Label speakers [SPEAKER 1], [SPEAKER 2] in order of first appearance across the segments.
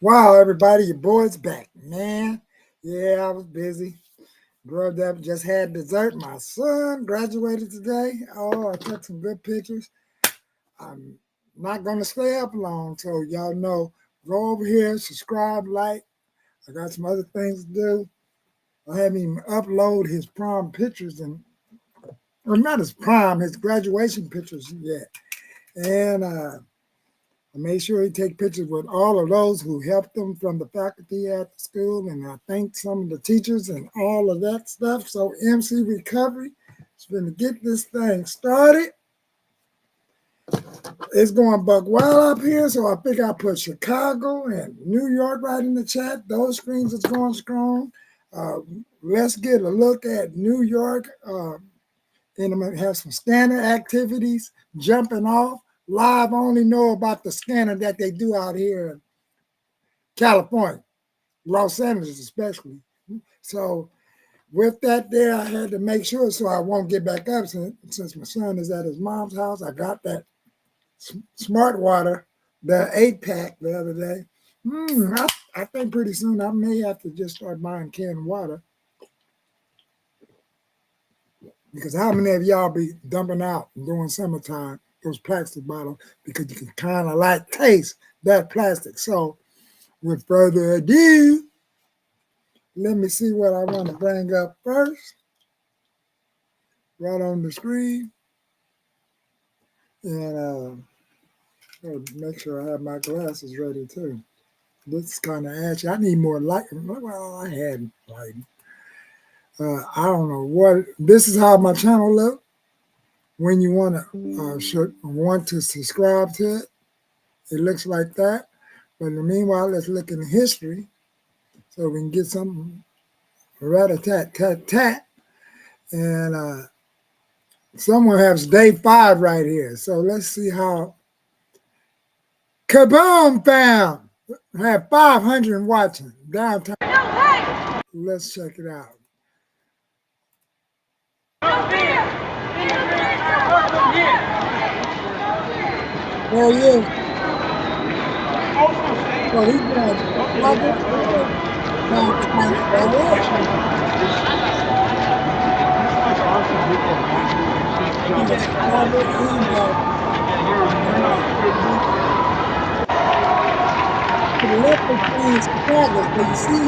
[SPEAKER 1] Wow, everybody, your boy's back, man. Yeah, I was busy. Grubbed up, just had dessert. My son graduated today. Oh, I took some good pictures. I'm not going to stay up long, so y'all know. Go over here, subscribe, like. I got some other things to do. I haven't even upload his prom pictures or not his prom, his graduation pictures yet. And I made sure he take pictures with all of those who helped him from the faculty at the school, and I thanked some of the teachers and all of that stuff. So MC Recovery is going to get this thing started. It's going buck wild up here, so I think I put Chicago and New York right in the chat. Those screens is going strong. Let's get a look at New York. And I'm going to have some scanner activities jumping off. Live only know about the scanner that they do out here in California, Los Angeles especially. So with that there, I had to make sure so I won't get back up since my son is at his mom's house. I got that smart water, the 8-pack the other day. I think pretty soon I may have to just start buying canned water. Because how many of y'all be dumping out during summertime those plastic bottles because you can kind of like taste that plastic. So with further ado, let me see what I want to bring up first. Right on the screen. And make sure I have my glasses ready too. This is kind of ashy. I need more light. Well, I had lighting. I don't know what. This is how my channel look. When you want to subscribe to it, it looks like that. But in the meanwhile, let's look in history so we can get something rat-a-tat-tat-tat. And someone has day 5 right here. So let's see how Kaboom found. I have 500 watching downtown. Let's check it out. There he is. Well, he's going to the left of Chicago, so you see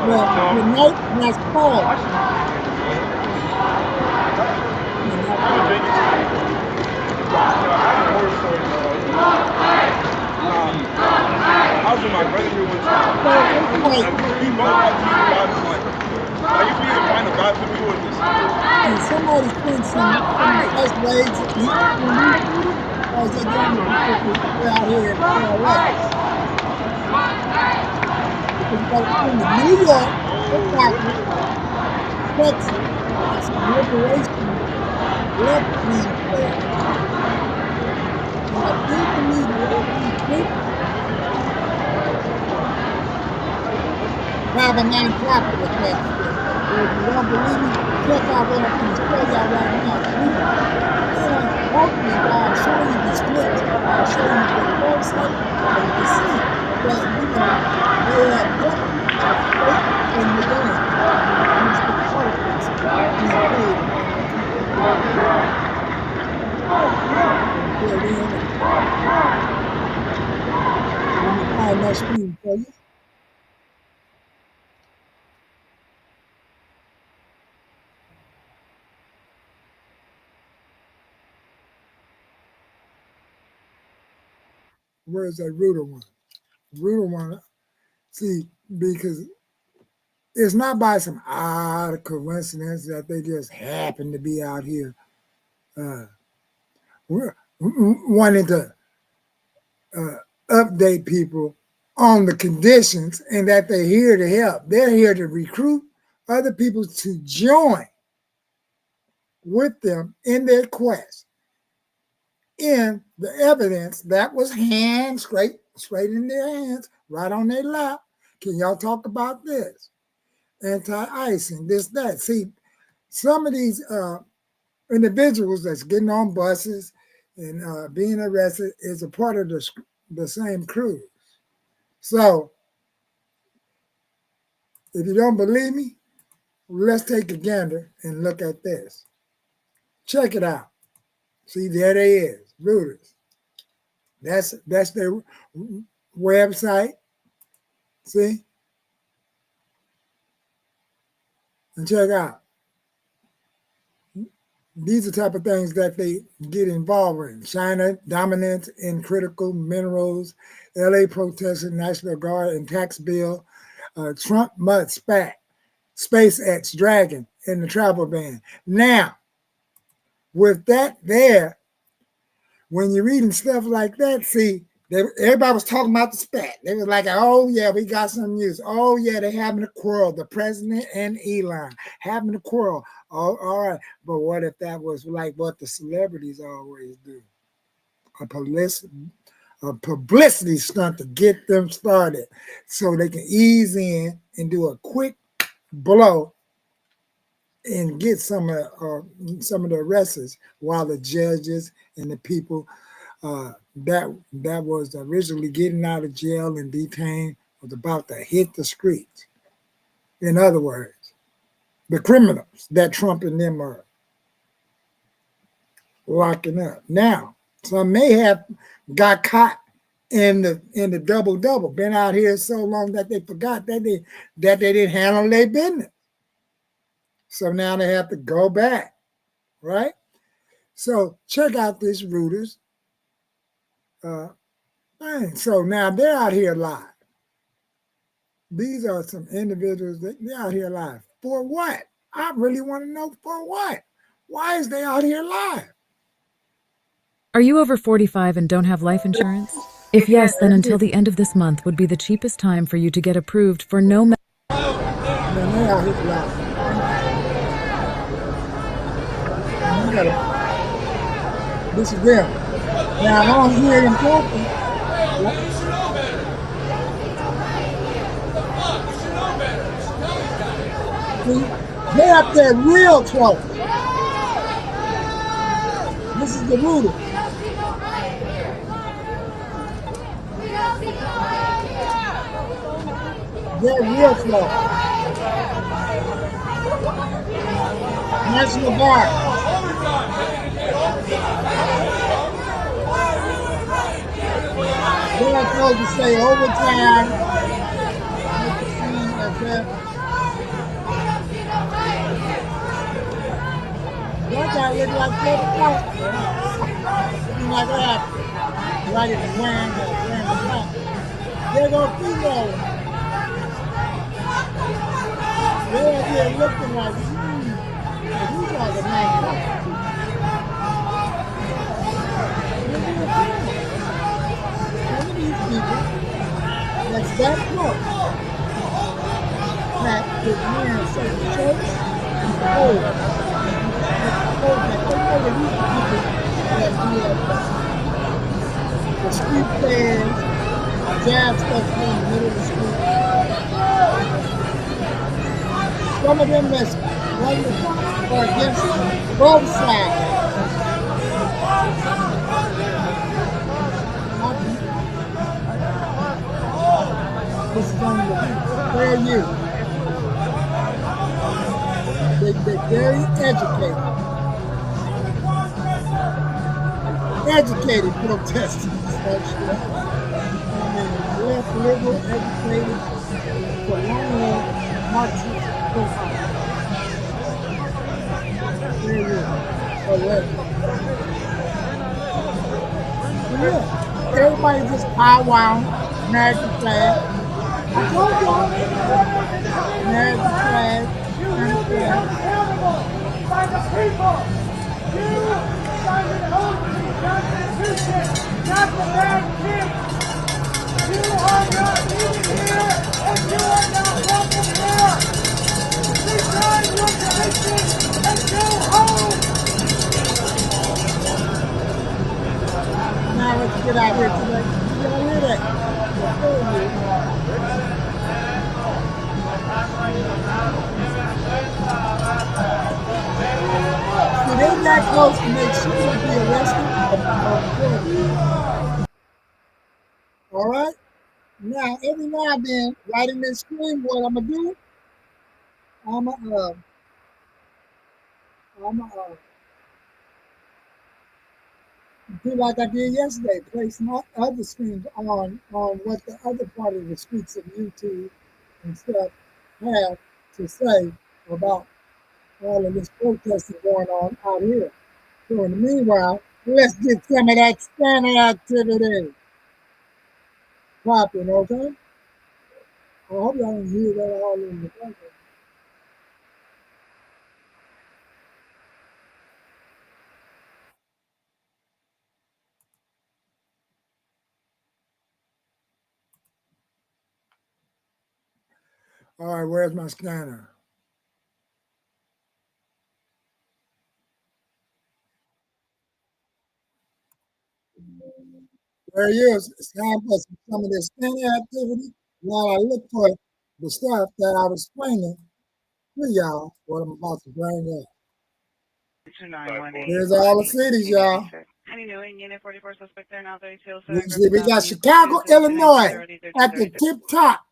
[SPEAKER 1] the night has fallen.
[SPEAKER 2] I was with my brother here one time. He walked up to me and was like, are you being trying to buy for me with this?
[SPEAKER 1] And somebody sent some ice blades and he was they down out here in LA. In New York, Texas, that's some liberation left wing there. And I do believe have a nonprofit with that. If you don't believe me, check out what I'm going to show y'all right now. Hopefully, I'll show you these clips. I'll show you the website, and you can see that, they have nothing in the game. Let me find that screen for you. Where's that Rooter one? Rooter one, see, because it's not by some odd coincidence that they just happen to be out here wanting to update people on the conditions and that they're here to help. They're here to recruit other people to join with them in their quest. In the evidence that was straight in their hands, right on their lap. Can y'all talk about this? Anti-icing, this, that. See, some of these individuals that's getting on buses and being arrested is a part of the same crew. So if you don't believe me, let's take a gander and look at this. Check it out. See, there they is, Reuters. That's their website. See? And check out. These are the type of things that they get involved in. China dominance in critical minerals, LA protesting National Guard and tax bill, Trump mud spat, SpaceX dragon in the travel ban. Now, with that there, when you're reading stuff like that, see, everybody was talking about the spat. They was like, oh, yeah, we got some news. Oh, yeah, they having a quarrel. The president and Elon having a quarrel. Oh, all right. But what if that was like what the celebrities always do? A publicity stunt to get them started so they can ease in and do a quick blow and get some of the arrests while the judges and the people that was originally getting out of jail and detained was about to hit the streets. In other words, the criminals that Trump and them are locking up. Now, some may have got caught in the double, been out here so long that they forgot that they didn't handle their business. So now they have to go back, right? So check out this Reuters thing. So now they're out here live. These are some individuals that they're out here live. For what? I really want to know for what? Why is they out here live?
[SPEAKER 3] Are you over 45 and don't have life insurance? If yes, then until the end of this month would be the cheapest time for you to get approved for no matter.
[SPEAKER 1] They're out here live. This is them. Now I don't hear them talking. They're up there real close. This is the Reuters. They're real close. National Guard. They're supposed to say overtime. Make the scene as that. That guy looked like 4 o'clock. Looking like that. Right at the wearing the top. They're going to female. They're up here looking like, these are the man. Some of these people that's that close that is wearing certain shirts and clothes. They know that these people that the street fans, jab stuff in the middle of the street. Some of them that's right in the front or against both sides. This is only the people. Where are you? They're very educated. Educated protesters. I mean, left, liberal, educated, colonial, Marxist profile. There you go. Yeah. Everybody just powwow, American flag. I told y'all. American flag, American flag. By the people. You signed an oath to the Constitution, not the bad kids. You are not needed here, and you are not welcome here. Resign your commission and go home. Now let's get out here today. You don't hear that? So they're that close to make sure to be arrested. All right? Now, every now and then, right in this screen, what I'm gonna do, I'm gonna, I'm gonna do like I did yesterday, place my other screens on what the other part of the streets of YouTube and stuff have to say about all of this protesting going on out here. So in the meanwhile, let's get some of that scanner activity popping, okay? I hope y'all can hear that all in the background. All right, where's my scanner? There he is. It's time for some of this scanner activity while I look for the stuff that I was explaining to y'all what I'm about to bring up. Here's all the cities, y'all.
[SPEAKER 4] How you doing? Unit 44 suspect there now 32.
[SPEAKER 1] Usually we got Chicago, Illinois at the tip top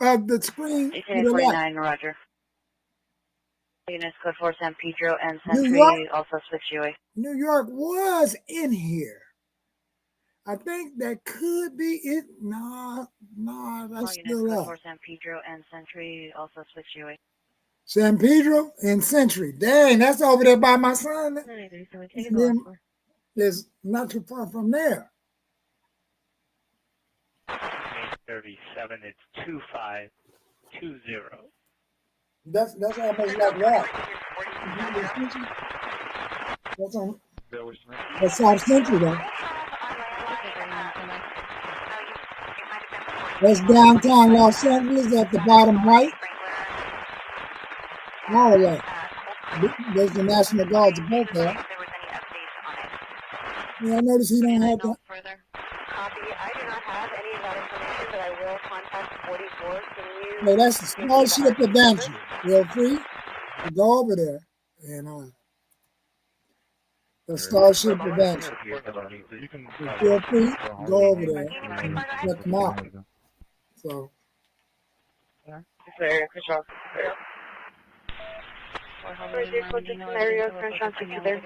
[SPEAKER 1] of the screen to the left.
[SPEAKER 4] 49, Roger. Units code 4 San Pedro and
[SPEAKER 1] New
[SPEAKER 4] Century,
[SPEAKER 1] York,
[SPEAKER 4] also switch UA.
[SPEAKER 1] New York was in here. I think that could be it. No, that's
[SPEAKER 4] Units
[SPEAKER 1] still
[SPEAKER 4] code
[SPEAKER 1] up.
[SPEAKER 4] 4 San Pedro and Century, also switch UA.
[SPEAKER 1] San Pedro and Century. Dang, that's over there by my son. It's not too far from there.
[SPEAKER 5] 37, it's 2520.
[SPEAKER 1] That's almost like that. That's South Central though. That's downtown Los Angeles at the bottom right. All of that. There's the National Guards above there. Yeah, I noticed he don't have that.
[SPEAKER 4] Copy. I do not have any of that information, but I will contact 44. Can you?
[SPEAKER 1] No, that's the Starship Adventure. Feel free to go over there and the Starship Adventure. Feel free to go over there and check them out. So.
[SPEAKER 4] Scenario, control. Scenario, control 60 there.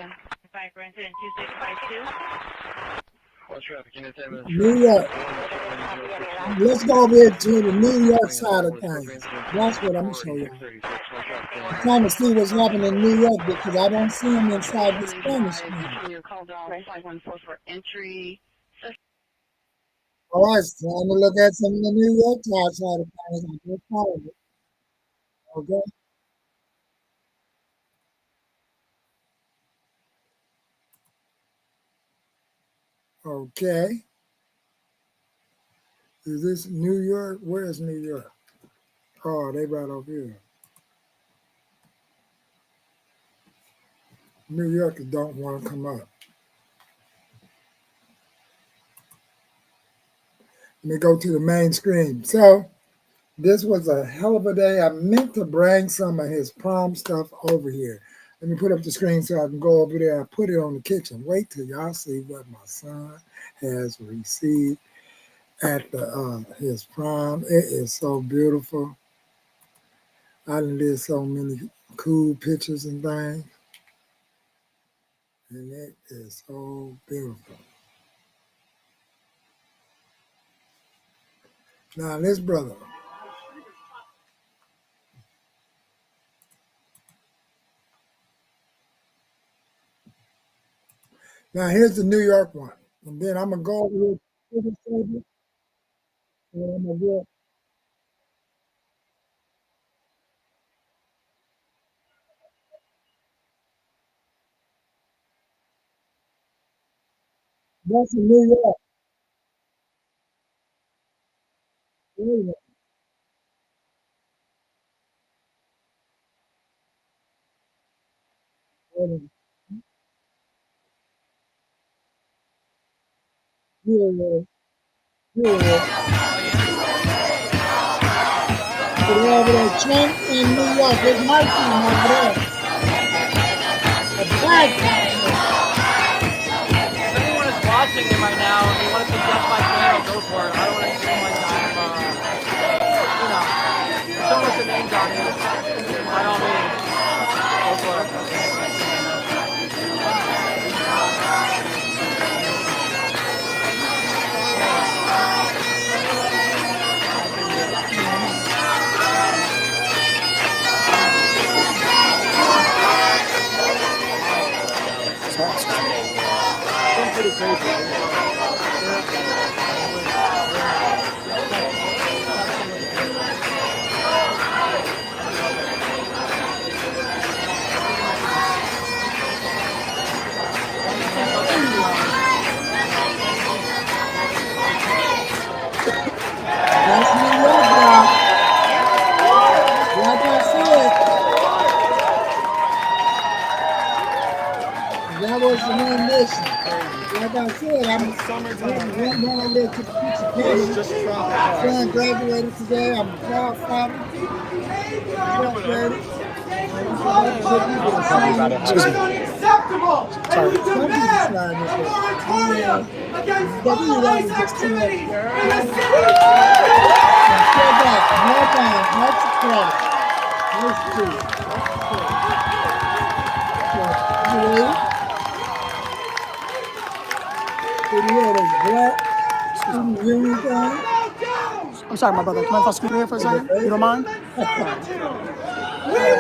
[SPEAKER 1] New York. Let's go over here to the New York side of things. That's what I'm going to show you. I'm trying to see what's happening in New York because I don't see them inside the Spanish screen. All right, it's time to look at some of the New York side of things. I just followed it. Okay. Okay. Is this New York? Where's New York? Oh, they right over here. New Yorkers don't want to come up. Let me go to the main screen. So this was a hell of a day. I meant to bring some of his prom stuff over here. Let me put up the screen so I can go over there. I put it on the kitchen. Wait till y'all see what my son has received at his prom. It is so beautiful. I did so many cool pictures and things. And it is so beautiful. Now this brother. Now here's the New York one. And then I'm going to go over here to the table. And I'm going to get that's in New York. New York. Yeah. Get over there, Trent in New York. There's my team over there. A bad team.
[SPEAKER 6] If anyone is watching endorsing him right now. If you want to suggest my channel, go for it. I don't want to seem like I'm, don't put the names on it. By all means, go for it.
[SPEAKER 1] Pretty crazy. That's New York now. Like I said, that was the main mission. Like I said, I'm one of the picture. Son graduated today. I'm a proud father. Graduated.
[SPEAKER 7] Excuse me. Sorry. I'm sorry, my brother. Can I talk to you for a second? You don't mind?
[SPEAKER 1] We will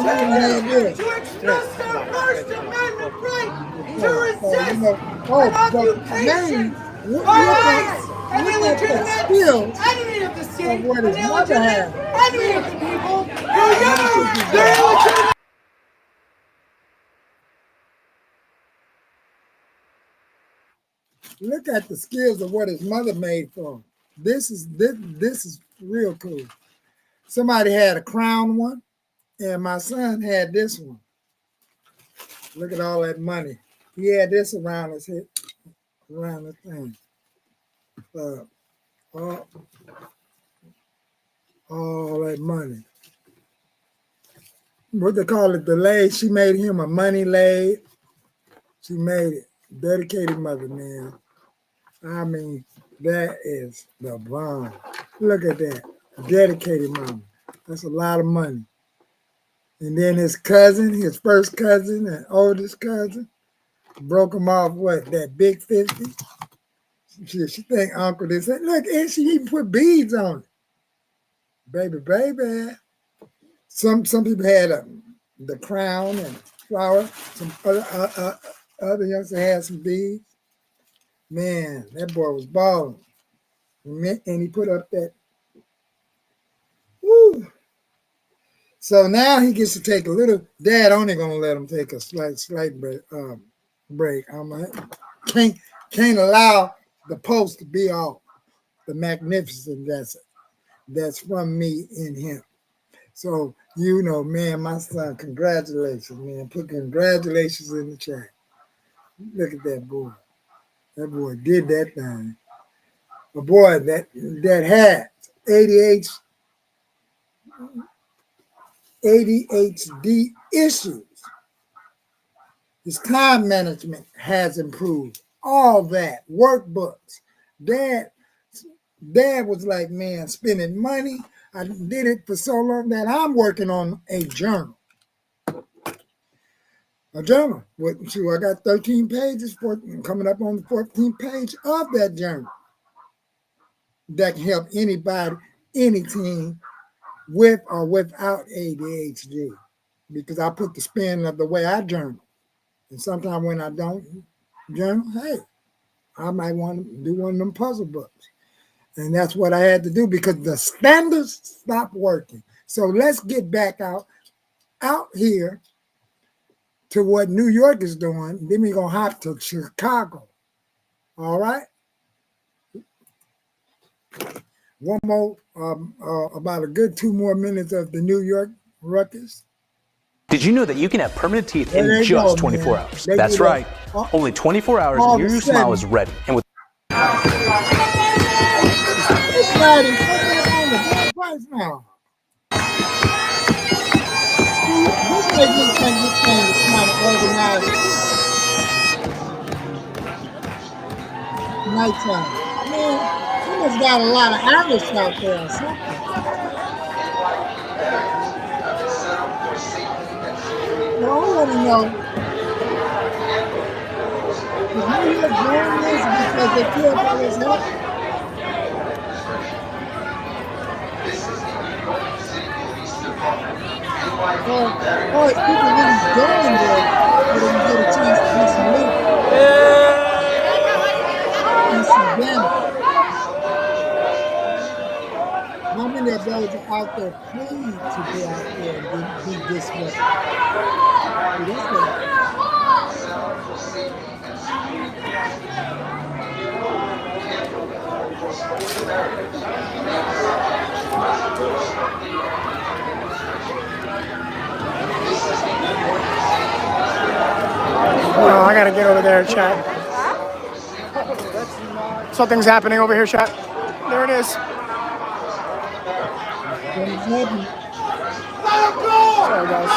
[SPEAKER 1] continue to express our First Amendment right to resist occupation, violence, and illegitimate enemy of the state, an illegitimate enemy of the people who use their illegitimate. Look at the skills of what his mother made for him. This is real cool. Somebody had a crown one, and my son had this one. Look at all that money. He had this around his head, around the thing. All that money. What they call it, the lay. She made him a money lay. She made it. Dedicated mother, man. I mean, that is the bomb. Look at that. Dedicated mama. That's a lot of money. And then his cousin, his first cousin and oldest cousin, broke him off, what, that big 50? She think Uncle did. Say, look, and she even put beads on it. Baby. Some people had the crown and flower. Some other youngsters had some beads. Man, that boy was balling. And he put up that. Woo. So now he gets to take a little. Dad only gonna let him take a slight break. I'm like, can't allow the post to be all the magnificent that's from me in him. So man, my son, congratulations, man. Put congratulations in the chat. Look at that boy. That boy did that thing. A boy that had ADHD issues. His time management has improved. All that. Workbooks. Dad was like, man, spending money. I did it for so long that I'm working on a journal. A journal. I got 13 pages coming up on the 14th page of that journal. That can help anybody, any team, with or without ADHD, because I put the spin of the way I journal. And sometimes when I don't journal, hey, I might want to do one of them puzzle books. And that's what I had to do because the standards stopped working. So let's get back out here to what New York is doing. Then we're going to hop to Chicago. All right? One more, about a good 2 more minutes of the New York ruckus.
[SPEAKER 7] Did you know that you can have permanent teeth in just 24 hours? That's right. Only 24 hours and your new smile is ready. And with
[SPEAKER 1] it's not in the price now. This makes me think this thing is kind of organized. nighttime. Man, he must got a lot of Irish out there or something. Well, I want to know, is New York doing this because they killed all this help? Or is people really going there so they can get a chance to do some loot and some damage? How many of those are out there paid to go out there and be disruptive? See, that's what
[SPEAKER 8] Oh, I gotta get over there, chat. Something's happening over here, chat. There it is. Sorry, guys.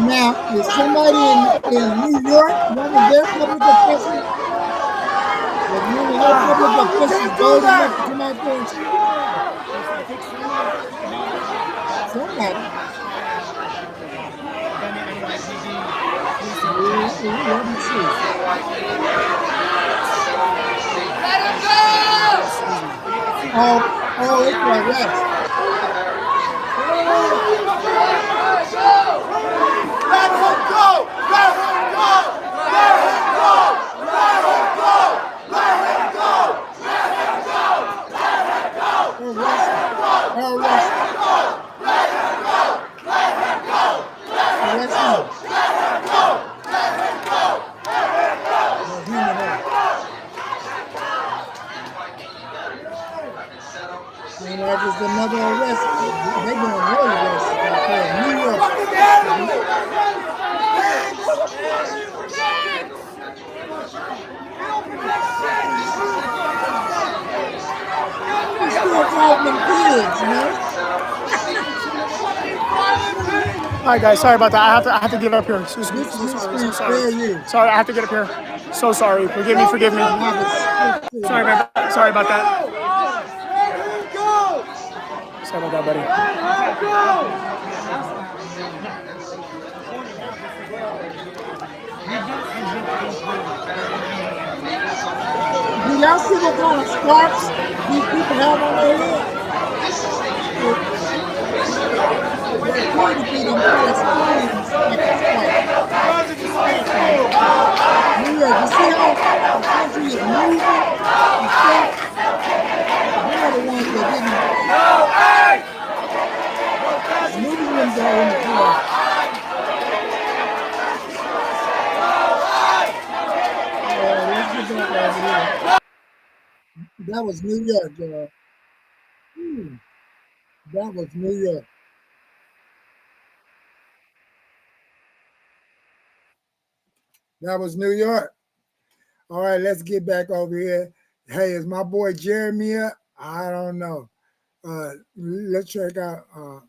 [SPEAKER 1] Now, is somebody in New York, one of their public officials, bold enough to come out there and shoot? Somebody. Let me see.
[SPEAKER 6] Let him go!
[SPEAKER 1] Oh, it's like that.
[SPEAKER 6] Let him go! Let him go! Let him go! Let him go! Let him go! Let him go! Let him go! Let him go! Let him go! Let him go! Let him go! Let him go! Let him go! Let him go!
[SPEAKER 1] And that's just another arrest. They're doing real arrests out there in New York. They're still fighting them kids, man.
[SPEAKER 8] All right, guys. Sorry about that. I have to get up here. Excuse me.
[SPEAKER 1] This
[SPEAKER 8] So
[SPEAKER 1] is
[SPEAKER 8] sorry.
[SPEAKER 1] going to spare you.
[SPEAKER 8] Sorry, I have to get up here. So sorry. Forgive me. Forgive me. Sorry about that. Sorry about that. Sorry about that, buddy.
[SPEAKER 1] Do y'all see what kind of scarves these people have on their head? They appear to be them Palestinians like a scarf. New York, you see how the country is moving and stuff? They're the ones that didn't. Moving them there in the car. Let's get back over here. That was New York, girl. That was New York. That was New York. All right, let's get back over here. Hey, is my boy Jeremy up? I don't know. Let's check out our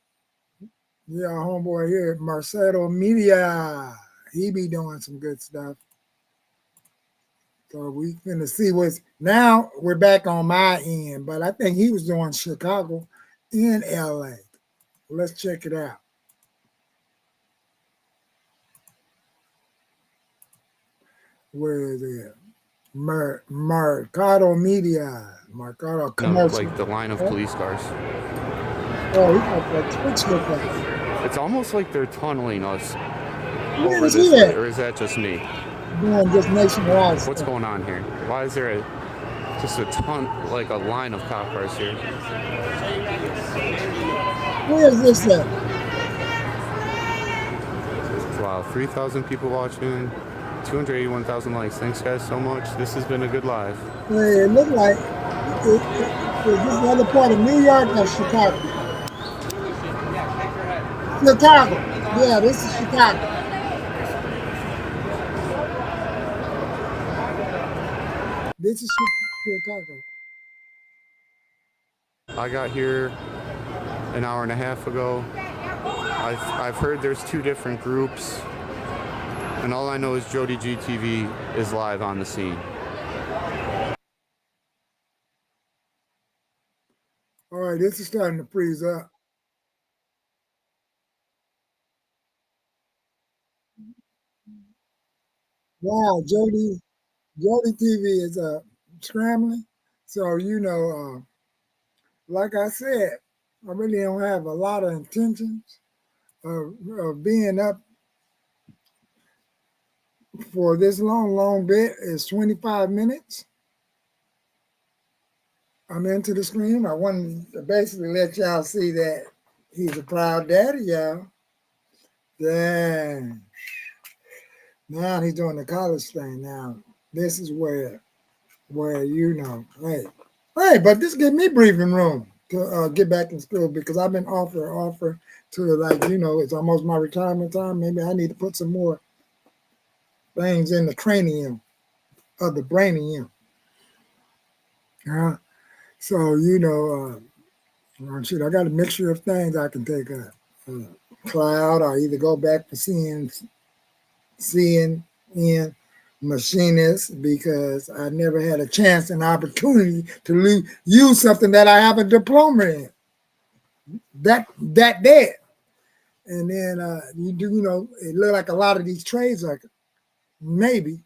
[SPEAKER 1] homeboy here, Marcelo Media. He be doing some good stuff. So we finna see what's now. We're back on my end, but I think he was doing Chicago and LA. Let's check it out. Where is it? Mercado Media. Mercado Commercial.
[SPEAKER 9] No, like the line of police cars.
[SPEAKER 1] Oh, he got that Twitch look like.
[SPEAKER 9] It's almost like they're tunneling us
[SPEAKER 1] Where
[SPEAKER 9] over
[SPEAKER 1] is
[SPEAKER 9] this
[SPEAKER 1] he at?
[SPEAKER 9] way, or is that just me?
[SPEAKER 1] Doing just nationwide stuff.
[SPEAKER 9] What's going on here? Why is there just a ton, like a line of cop cars here?
[SPEAKER 1] Where is this at?
[SPEAKER 9] Wow, 3,000 people watching, 281,000 likes. Thanks guys so much. This has been a good live.
[SPEAKER 1] It looked like is this another part of New York or Chicago? Chicago. Yeah, this is Chicago. This is Chicago.
[SPEAKER 9] I got here an hour and a half ago. I've heard there's two different groups. And all I know is Jody GTV is live on the scene.
[SPEAKER 1] All right, this is starting to freeze up. Wow, Jody TV is scrambling. So, like I said, I really don't have a lot of intentions of being up for this long bit. It's 25 minutes. I'm into the screen. I wanted to basically let y'all see that he's a proud daddy, y'all. Dang. Now he's doing the college thing. Now this is where hey, but this gives me breathing room to get back in school because I've been offer to it's almost my retirement time. Maybe I need to put some more things in the cranium of the brainium. So I got a mixture of things. I can take a cloud or either go back to seeing in machinist because I never had a chance and opportunity to use something that I have a diploma in. That dead. And then it looked like a lot of these trades are really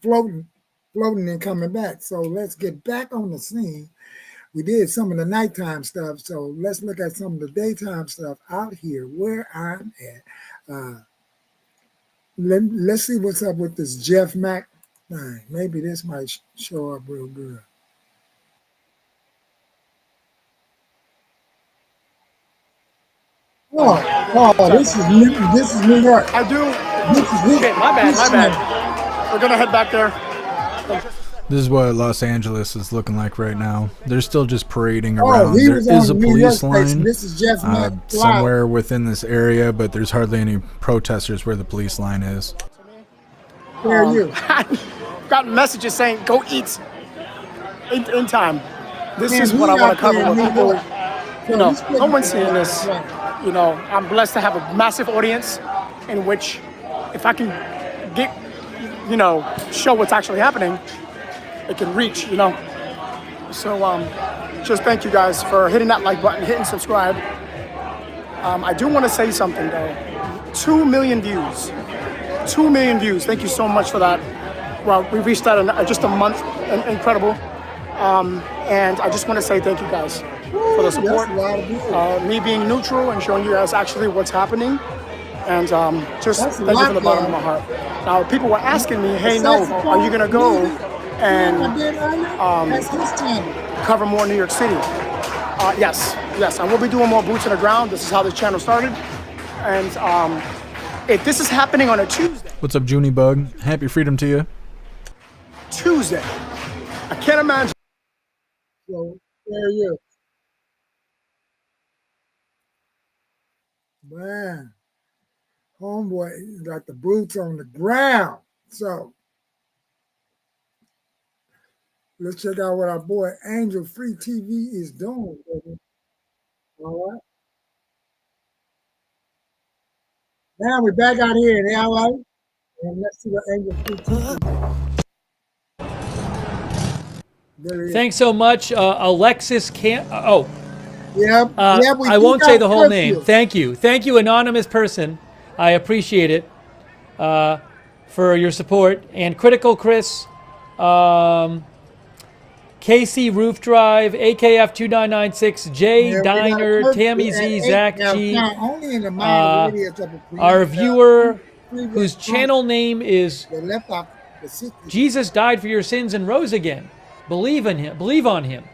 [SPEAKER 1] floating and coming back. So let's get back on the scene. We did some of the nighttime stuff, so let's look at some of the daytime stuff out here where I'm at. Let's see what's up with this Jeff Mack thing. Maybe this might show up real good. This is New York.
[SPEAKER 8] I do. Okay, my bad. We're gonna head back there.
[SPEAKER 10] This is what Los Angeles is looking like right now. They're still just parading around. There is a police line somewhere within this area, but there's hardly any protesters where the police line is.
[SPEAKER 1] Where are you?
[SPEAKER 8] I've gotten messages saying, go eat in time. This is what I want to cover with people. No one's seeing this. I'm blessed to have a massive audience in which if I can get, show what's actually happening, it can reach, So just thank you guys for hitting that like button, hitting subscribe. I do want to say something though. 2 million views. 2 million views. Thank you so much for that. Well, we reached that in just a month. Incredible. And I just want to say thank you guys for the support. Me being neutral and showing you guys actually what's happening. And just thank you from the bottom of my heart. Now, people were asking me, hey, no, are you going to go and cover more New York City? Yes, I will be doing more boots on the ground. This is how this channel started. And if this is happening on a Tuesday.
[SPEAKER 10] What's up, Junie Bug? Happy freedom to you.
[SPEAKER 8] Tuesday. I can't imagine.
[SPEAKER 1] So, there are you. Man, homeboy got the boots on the ground. So, let's check out what our boy Angel Free TV is doing. Baby. All right. Now we're back out here in LA. And let's see what Angel Free TV is.
[SPEAKER 11] Thanks so much, Alexis
[SPEAKER 1] Yep.
[SPEAKER 11] I won't say the whole name. Thank you, anonymous person. I appreciate it for your support. And Critical Chris, KC Roof Drive, AKF 2996, J Diner, Tammy Z, Zach G, our viewer whose channel name is Jesus Died for Your Sins and Rose Again. Believe in him. Believe on him.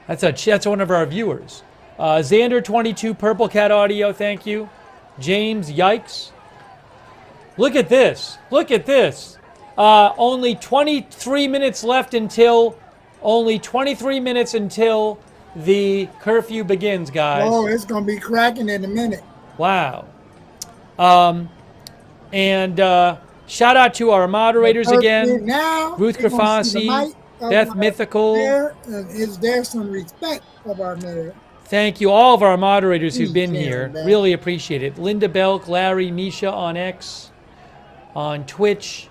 [SPEAKER 11] That's one of our viewers. Xander22, Purple Cat Audio, thank you. James, yikes. Look at this. Only 23 minutes left until the curfew begins, guys.
[SPEAKER 1] Oh, it's going to be cracking in a minute.
[SPEAKER 11] Wow. Shout out to our moderators again.
[SPEAKER 1] Now,
[SPEAKER 11] Ruth Grafasi, Beth Mythical.
[SPEAKER 1] Is there some respect of our mayor?
[SPEAKER 11] Thank you, all of our moderators who've been here. Really appreciate it. Linda Belk, Larry, Misha on X, on Twitch,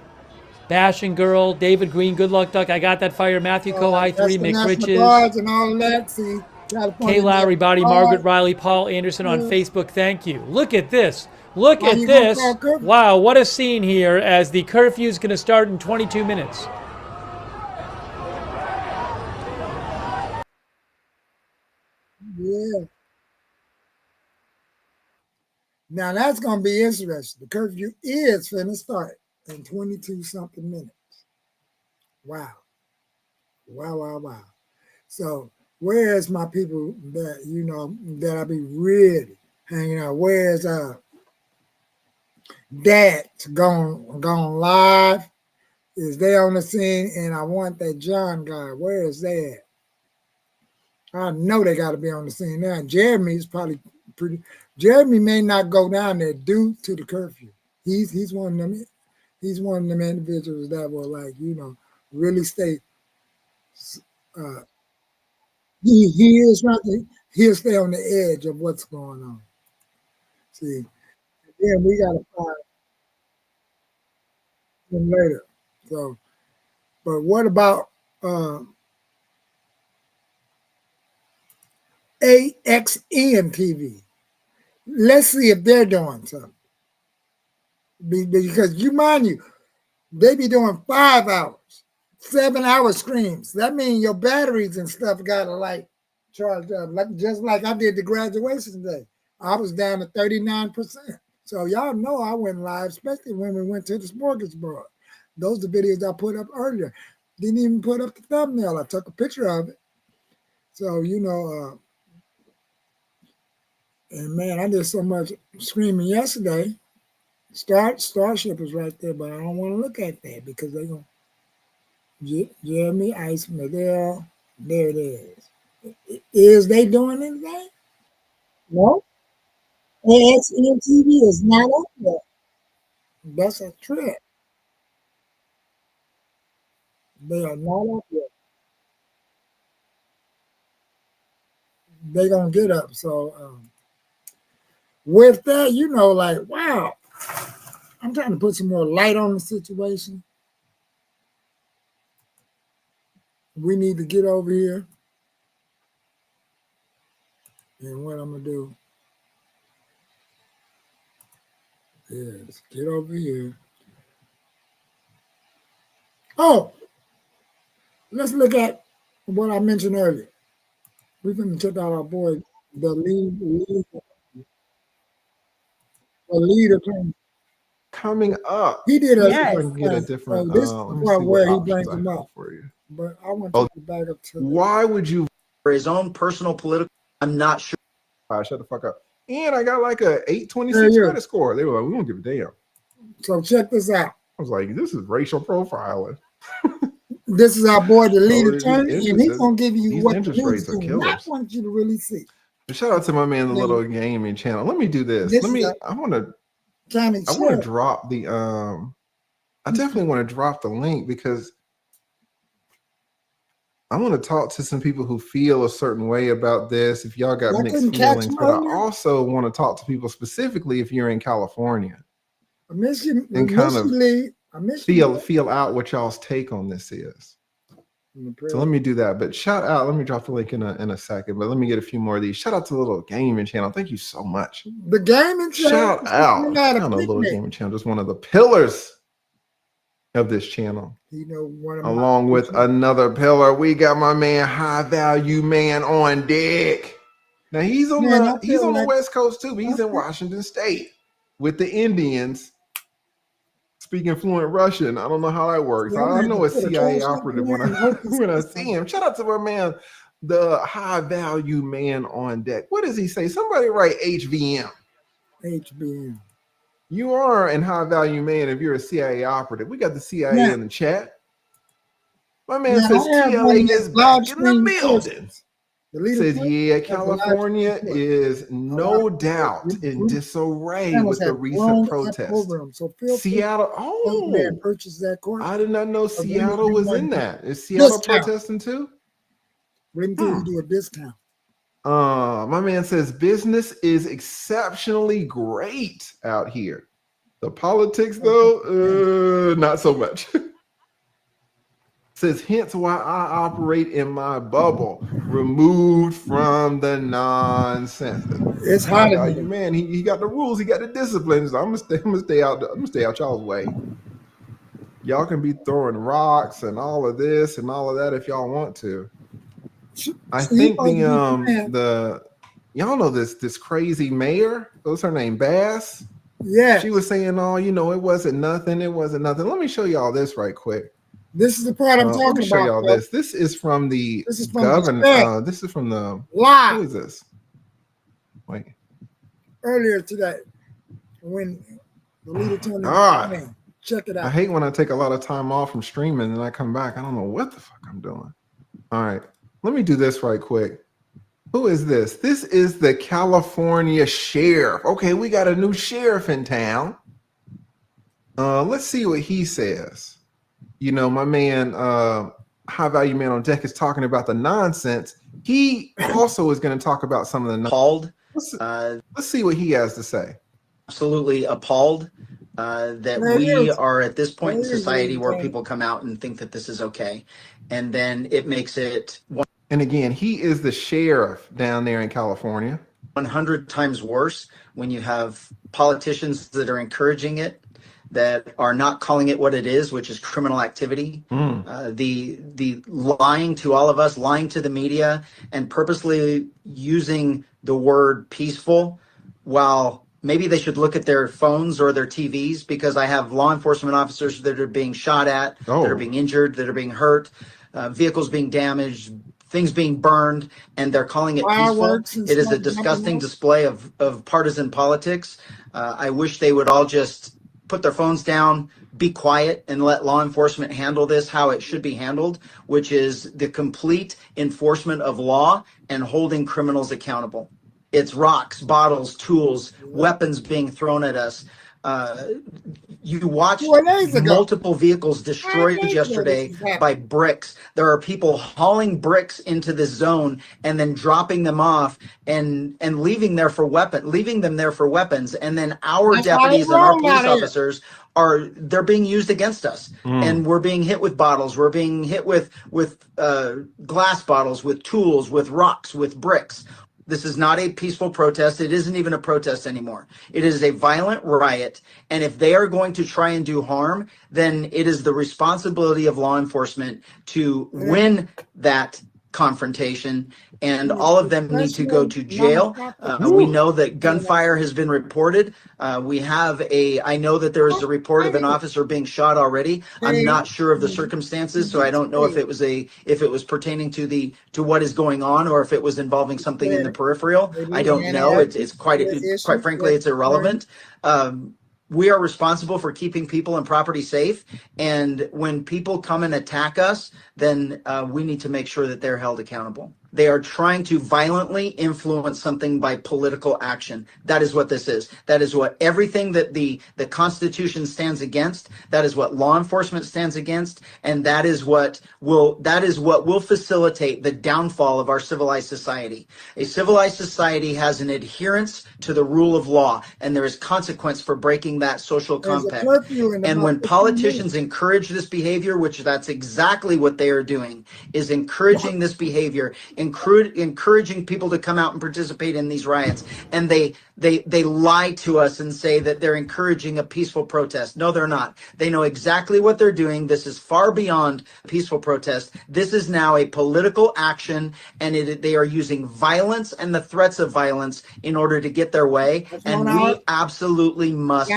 [SPEAKER 11] Bash and Girl, David Green, Good Luck Duck. I got that fire. Matthew Kohai 3, McRiches,
[SPEAKER 1] and all that. See,
[SPEAKER 11] K. Lowry Body, Margaret Riley, Paul Anderson on Facebook. Thank you. Look at this. Look at this. Wow, what a scene here as the curfew is going to start in 22 minutes.
[SPEAKER 1] Yeah. Now that's going to be interesting. The curfew is finna start in 22 something minutes. Wow. Wow, wow, wow. So where's my people that, you know, that I be really hanging out? Where's Dad's gone live? Is they on the scene? And I want that John guy. Where is they at? I know they got to be on the scene now. Jeremy's probably pretty. Jeremy may not go down there due to the curfew. He's one of them. He's one of them individuals that will, like, you know, really stay. He is right. He'll stay on the edge of what's going on. See, then we got to find him later. So, but what about AXN TV? Let's see if they're doing something. Because you mind you, they be doing 5 hours, 7-hour streams. That means your batteries and stuff gotta like charge up. Like just like I did the graduation day. I was down to 39%. So y'all know I went live, especially when we went to the smorgasbord. Those are the videos I put up earlier. Didn't even put up the thumbnail. I took a picture of it. So, you know, and man, I did so much screaming yesterday. Starship is right there, but I don't want to look at that because they're going to Jeremy, Ice, Miguel. There it is. Is they doing anything? No. AXN TV is not up there. That's a trick. They are not up there. They're going to get up. So with that, you know, like, wow. I'm trying to put some more light on the situation. We need to get over here. And what I'm going to do is get over here. Oh, let's look at what I mentioned earlier. We're going to check out our boy, the leader.
[SPEAKER 12] Coming up.
[SPEAKER 1] He did
[SPEAKER 12] a get a different.
[SPEAKER 1] This is where he brings them up
[SPEAKER 12] for you.
[SPEAKER 1] But I want to back up to
[SPEAKER 12] why would you
[SPEAKER 6] for his own personal political? I'm not sure.
[SPEAKER 12] All right, shut the fuck up. And I got like a 826 credit score. They were like, we don't give a damn.
[SPEAKER 1] So check this out.
[SPEAKER 12] I was like, this is racial profiling.
[SPEAKER 1] This is our boy, the lead attorney, and he's gonna give you what
[SPEAKER 12] interest rates are killers.
[SPEAKER 1] I want you to really see.
[SPEAKER 12] Shout out to my man, the little gaming channel. Let me do this. I want to drop the I definitely want to drop the link because I want to talk to some people who feel a certain way about this. If y'all got mixed feelings, but I also want to talk to people specifically if you're in California and kind of feel out what y'all's take on this is. So let me do that. But shout out. Let me drop the link in a second. But let me get a few more of these. Shout out to the little gaming channel. Thank you so much.
[SPEAKER 1] The gaming channel.
[SPEAKER 12] Shout out. Not a little gaming channel. Just one of the pillars of this channel.
[SPEAKER 1] You know,
[SPEAKER 12] along with another pillar, we got my man, High Value Man, on deck. Now he's on the West Coast too, but he's in Washington State with the Indians. Speaking fluent Russian. I don't know how that works. I know a CIA operative when I see him. Shout out to my man, the High Value Man on deck. What does he say? Somebody write HVM.
[SPEAKER 1] HVM.
[SPEAKER 12] You are an High Value Man if you're a CIA operative. We got the CIA in the chat. My man says TLA is back in the building. Says, yeah, California is no doubt in disarray with the recent protests.
[SPEAKER 1] So
[SPEAKER 12] Seattle,
[SPEAKER 1] purchase that court.
[SPEAKER 12] I did not know Seattle was in that. Is Seattle protesting too?
[SPEAKER 1] When do you do a discount?
[SPEAKER 12] My man says business is exceptionally great out here. The politics, though, not so much. Says hence why I operate in my bubble, removed from the nonsense.
[SPEAKER 1] It's hot in
[SPEAKER 12] here, man. He got the rules, he got the disciplines. I'm gonna stay out y'all's way. Y'all can be throwing rocks and all of this and all of that if y'all want to. I think the y'all know this crazy mayor. What's her name? Bass.
[SPEAKER 1] Yeah.
[SPEAKER 12] She was saying, "Oh, it wasn't nothing. It wasn't nothing." Let me show y'all this right quick.
[SPEAKER 1] This is the part I'm talking about.
[SPEAKER 12] Let me show y'all this. This is from the governor. This is from the
[SPEAKER 1] live.
[SPEAKER 12] Who is this? Wait.
[SPEAKER 1] Earlier today, when the leader told me,
[SPEAKER 12] God.
[SPEAKER 1] Check it out.
[SPEAKER 12] I hate when I take a lot of time off from streaming and I come back. I don't know what the fuck I'm doing. All right. Let me do this right quick. Who is this? This is the California sheriff. Okay, we got a new sheriff in town. Let's see what he says. My man, High Value Man on Deck is talking about the nonsense. He also is going to talk about some of the
[SPEAKER 13] appalled.
[SPEAKER 12] Let's see what he has to say.
[SPEAKER 13] Absolutely appalled that we are at this point in society where people come out and think that this is okay, and then it makes it.
[SPEAKER 12] And again, he is the sheriff down there in California.
[SPEAKER 13] 100 times worse when you have politicians that are encouraging it, that are not calling it what it is, which is criminal activity. The lying to all of us, lying to the media, and purposely using the word peaceful, while maybe they should look at their phones or their TVs, because I have law enforcement officers that are being shot at, that are being injured, that are being hurt, vehicles being damaged, things being burned, and they're calling it peaceful. It is a disgusting display of partisan politics. I wish they would all just put their phones down, be quiet, and let law enforcement handle this how it should be handled, which is the complete enforcement of law and holding criminals accountable. It's rocks, bottles, tools, weapons being thrown at us. You watched multiple vehicles destroyed yesterday by bricks. There are people hauling bricks into this zone and then dropping them off and leaving them there for weapons. And then our deputies and our police officers they're being used against us. And we're being hit with bottles. We're being hit with glass bottles, with tools, with rocks, with bricks. This is not a peaceful protest. It isn't even a protest anymore. It is a violent riot. And if they are going to try and do harm, then it is the responsibility of law enforcement to win that confrontation. And all of them need to go to jail. We know that gunfire has been reported. I know that there is a report of an officer being shot already. I'm not sure of the circumstances, so I don't know if it was pertaining to what is going on, or if it was involving something in the peripheral. I don't know. It's quite frankly, it's irrelevant. We are responsible for keeping people and property safe. And when people come and attack us, then we need to make sure that they're held accountable. They are trying to violently influence something by political action. That is what this is. That is what everything that the Constitution stands against. That is what law enforcement stands against. And that is what will facilitate the downfall of our civilized society. A civilized society has an adherence to the rule of law, and there is consequence for breaking that social compact. And when politicians encourage this behavior, which that's exactly what they are doing, is encouraging this behavior, encouraging people to come out and participate in these riots, and they lie to us and say that they're encouraging a peaceful protest. No, they're not. They know exactly what they're doing. This is far beyond peaceful protest. This is now a political action, and they are using violence and the threats of violence in order to get their way. And we absolutely must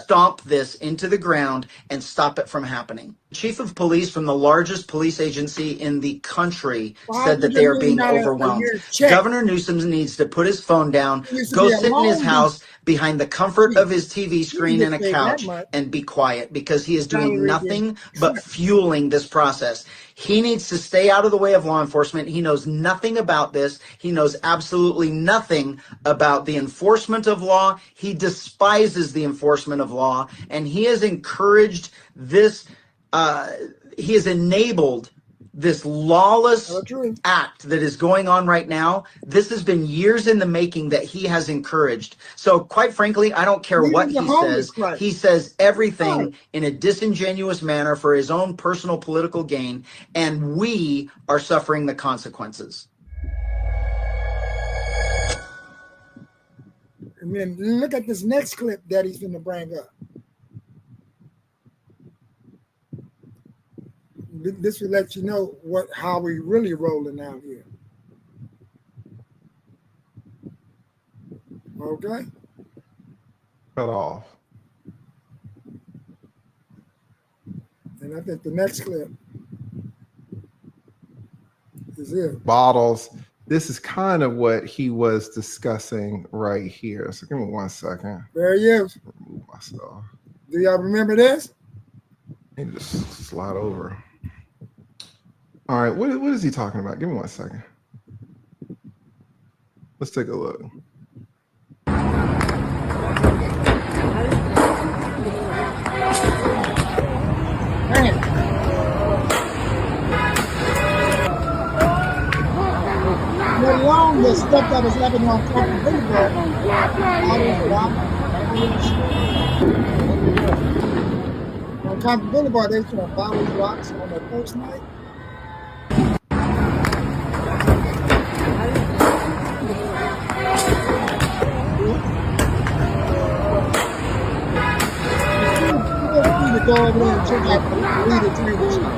[SPEAKER 13] stomp this into the ground and stop it from happening. Chief of police from the largest police agency in the country said that they are being overwhelmed. Governor Newsom needs to put his phone down, go sit in his house behind the comfort of his TV screen and a couch, and be quiet, because he is doing nothing but fueling this process. He needs to stay out of the way of law enforcement. He knows nothing about this. He knows absolutely nothing about the enforcement of law. He despises the enforcement of law, and he has encouraged this. He has enabled this lawless act that is going on right now, this has been years in the making that he has encouraged. So quite frankly, I don't care what he says. He says everything in a disingenuous manner for his own personal political gain, and we are suffering the consequences.
[SPEAKER 1] And then look at this next clip that he's going to bring up. This will let you know how we really rolling out here. Okay.
[SPEAKER 12] Cut off.
[SPEAKER 1] And I think the next clip is it.
[SPEAKER 12] Bottles. This is kind of what he was discussing right here. So give me 1 second.
[SPEAKER 1] There he is.
[SPEAKER 12] Remove myself.
[SPEAKER 1] Do y'all remember this?
[SPEAKER 12] Let me just slide over. All right, what is he talking about? Give me 1 second. Let's take a look.
[SPEAKER 1] The longest stuff that was happening on Compton Boulevard, on Compton Boulevard, they throwing bottles, rocks on their first night. To go over there and check out the leader training shop.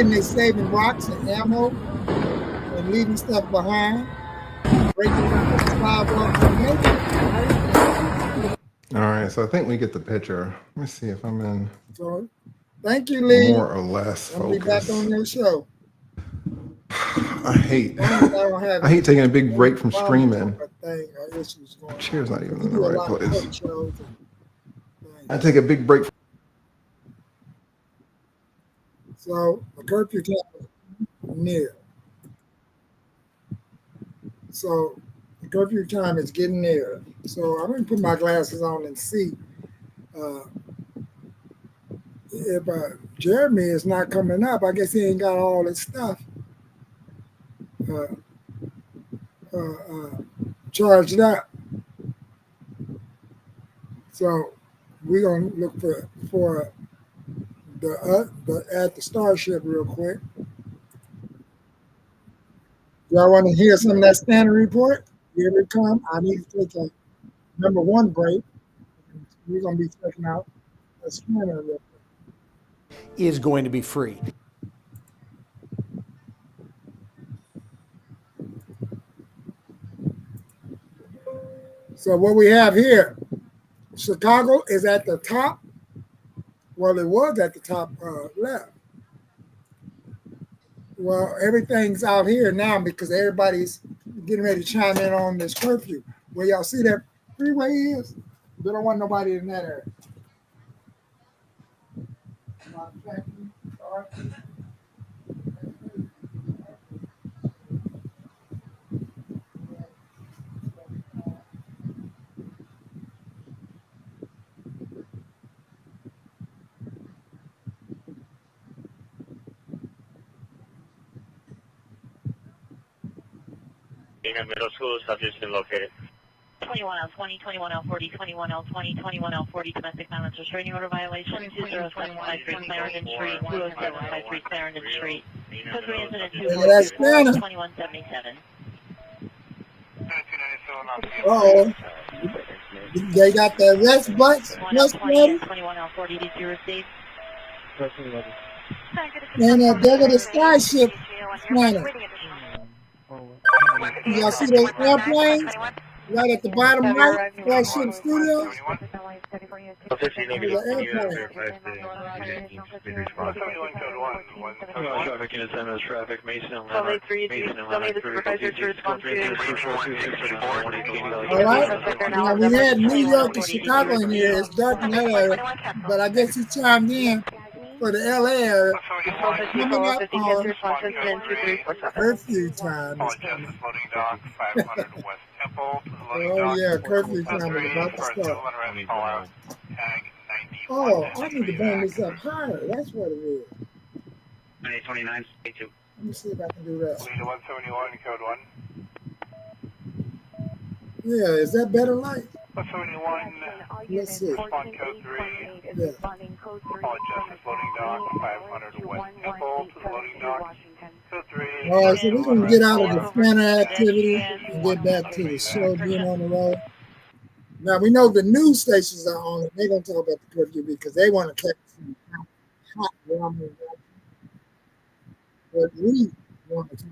[SPEAKER 1] They saving rocks and ammo and leaving stuff behind, breaking the sidewalks and making.
[SPEAKER 12] All right, so I think we get the picture. Let me see if I'm in.
[SPEAKER 1] So, thank you, Lee.
[SPEAKER 12] More or less focus.
[SPEAKER 1] I'll be back on your show.
[SPEAKER 12] I hate taking a big break from streaming. Chair's not even in the right place. I take a big break.
[SPEAKER 1] So the curfew time is near. So the curfew time is getting near. So I'm going to put my glasses on and see if Jeremy is not coming up. I guess he ain't got all his stuff charged up. So we're going to look for at the Starship real quick. Y'all want to hear some of that standard report? Here we come. I need to take a number one break. We're going to be checking out a scanner real quick.
[SPEAKER 14] Is going to be free.
[SPEAKER 1] So what we have here, Chicago is at the top. Well, it was at the top left. Well, everything's out here now because everybody's getting ready to chime in on this curfew. Where y'all see that freeway is? We don't want nobody in that area.
[SPEAKER 5] Middle school, subject's been located.
[SPEAKER 4] 21L20, 21L40, 21L20, 21L40, domestic violence restraining order violation, 20753 Clarendon Street, 20753 Clarendon Street. Code resident 2177.
[SPEAKER 1] Uh-oh. They got the arrest butts.
[SPEAKER 4] 21L40, did you receive?
[SPEAKER 1] And they're going to Starship scanner. Y'all see those airplanes right at the bottom right? Starship Studios.
[SPEAKER 5] Traffic in assignment traffic, Mason and
[SPEAKER 4] Leonard.
[SPEAKER 1] All right. Now we had New York and Chicago in here. It's dark in that area, but I guess he chimed in for the LA area. Coming up on curfew time. Oh yeah, curfew time is about to start. Oh, I need to bring this up higher. That's what it is.
[SPEAKER 5] 2829, stay 2.
[SPEAKER 1] Let me see if I can do that.
[SPEAKER 2] 171, code 1.
[SPEAKER 1] Yeah, is that better light?
[SPEAKER 2] 171,
[SPEAKER 1] Let's see.
[SPEAKER 2] respond code 3.
[SPEAKER 1] Yeah.
[SPEAKER 2] Apologize, it's loading dock, 500 West Temple to the loading dock. Code 3.
[SPEAKER 1] All right, so we're going to get out of the scanner activity and get back to the show being on the road. Now, we know the news stations are on it. They're going to talk about the curfew because they want to catch some hot ramen. But we want to talk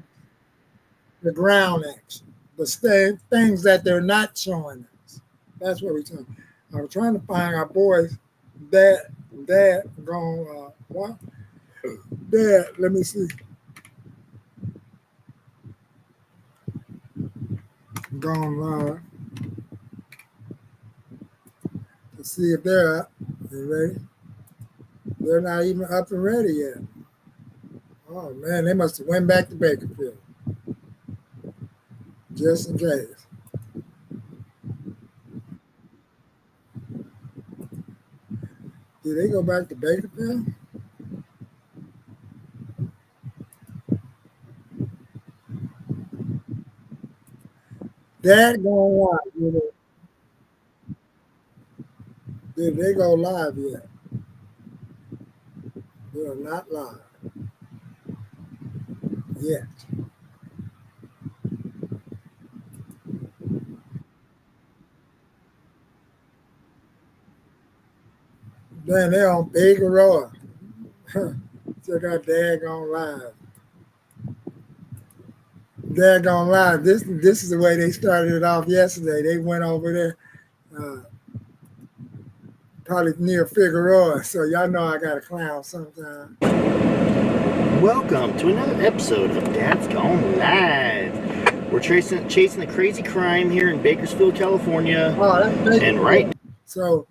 [SPEAKER 1] the ground action, the things that they're not showing us. That's what we're talking. I was trying to find our boys that going, what? Dad, let me see. Gone live. Let's see if they're up. You ready? They're not even up and ready yet. Oh man, they must have went back to Bakerfield. Just in case. Did they go back to Bakerfield? Dad going live. Did they go live yet? They are not live yet. Then they're on Figueroa. Check out Dad going live. Dad going live. This is the way they started it off yesterday. They went over there, probably near Figueroa. So y'all know I got a clown sometime.
[SPEAKER 15] Welcome to another episode of Dad's Gone Live. We're chasing the crazy crime here in Bakersfield, California.
[SPEAKER 1] Oh, that's Bakersfield.
[SPEAKER 15] And right.
[SPEAKER 1] So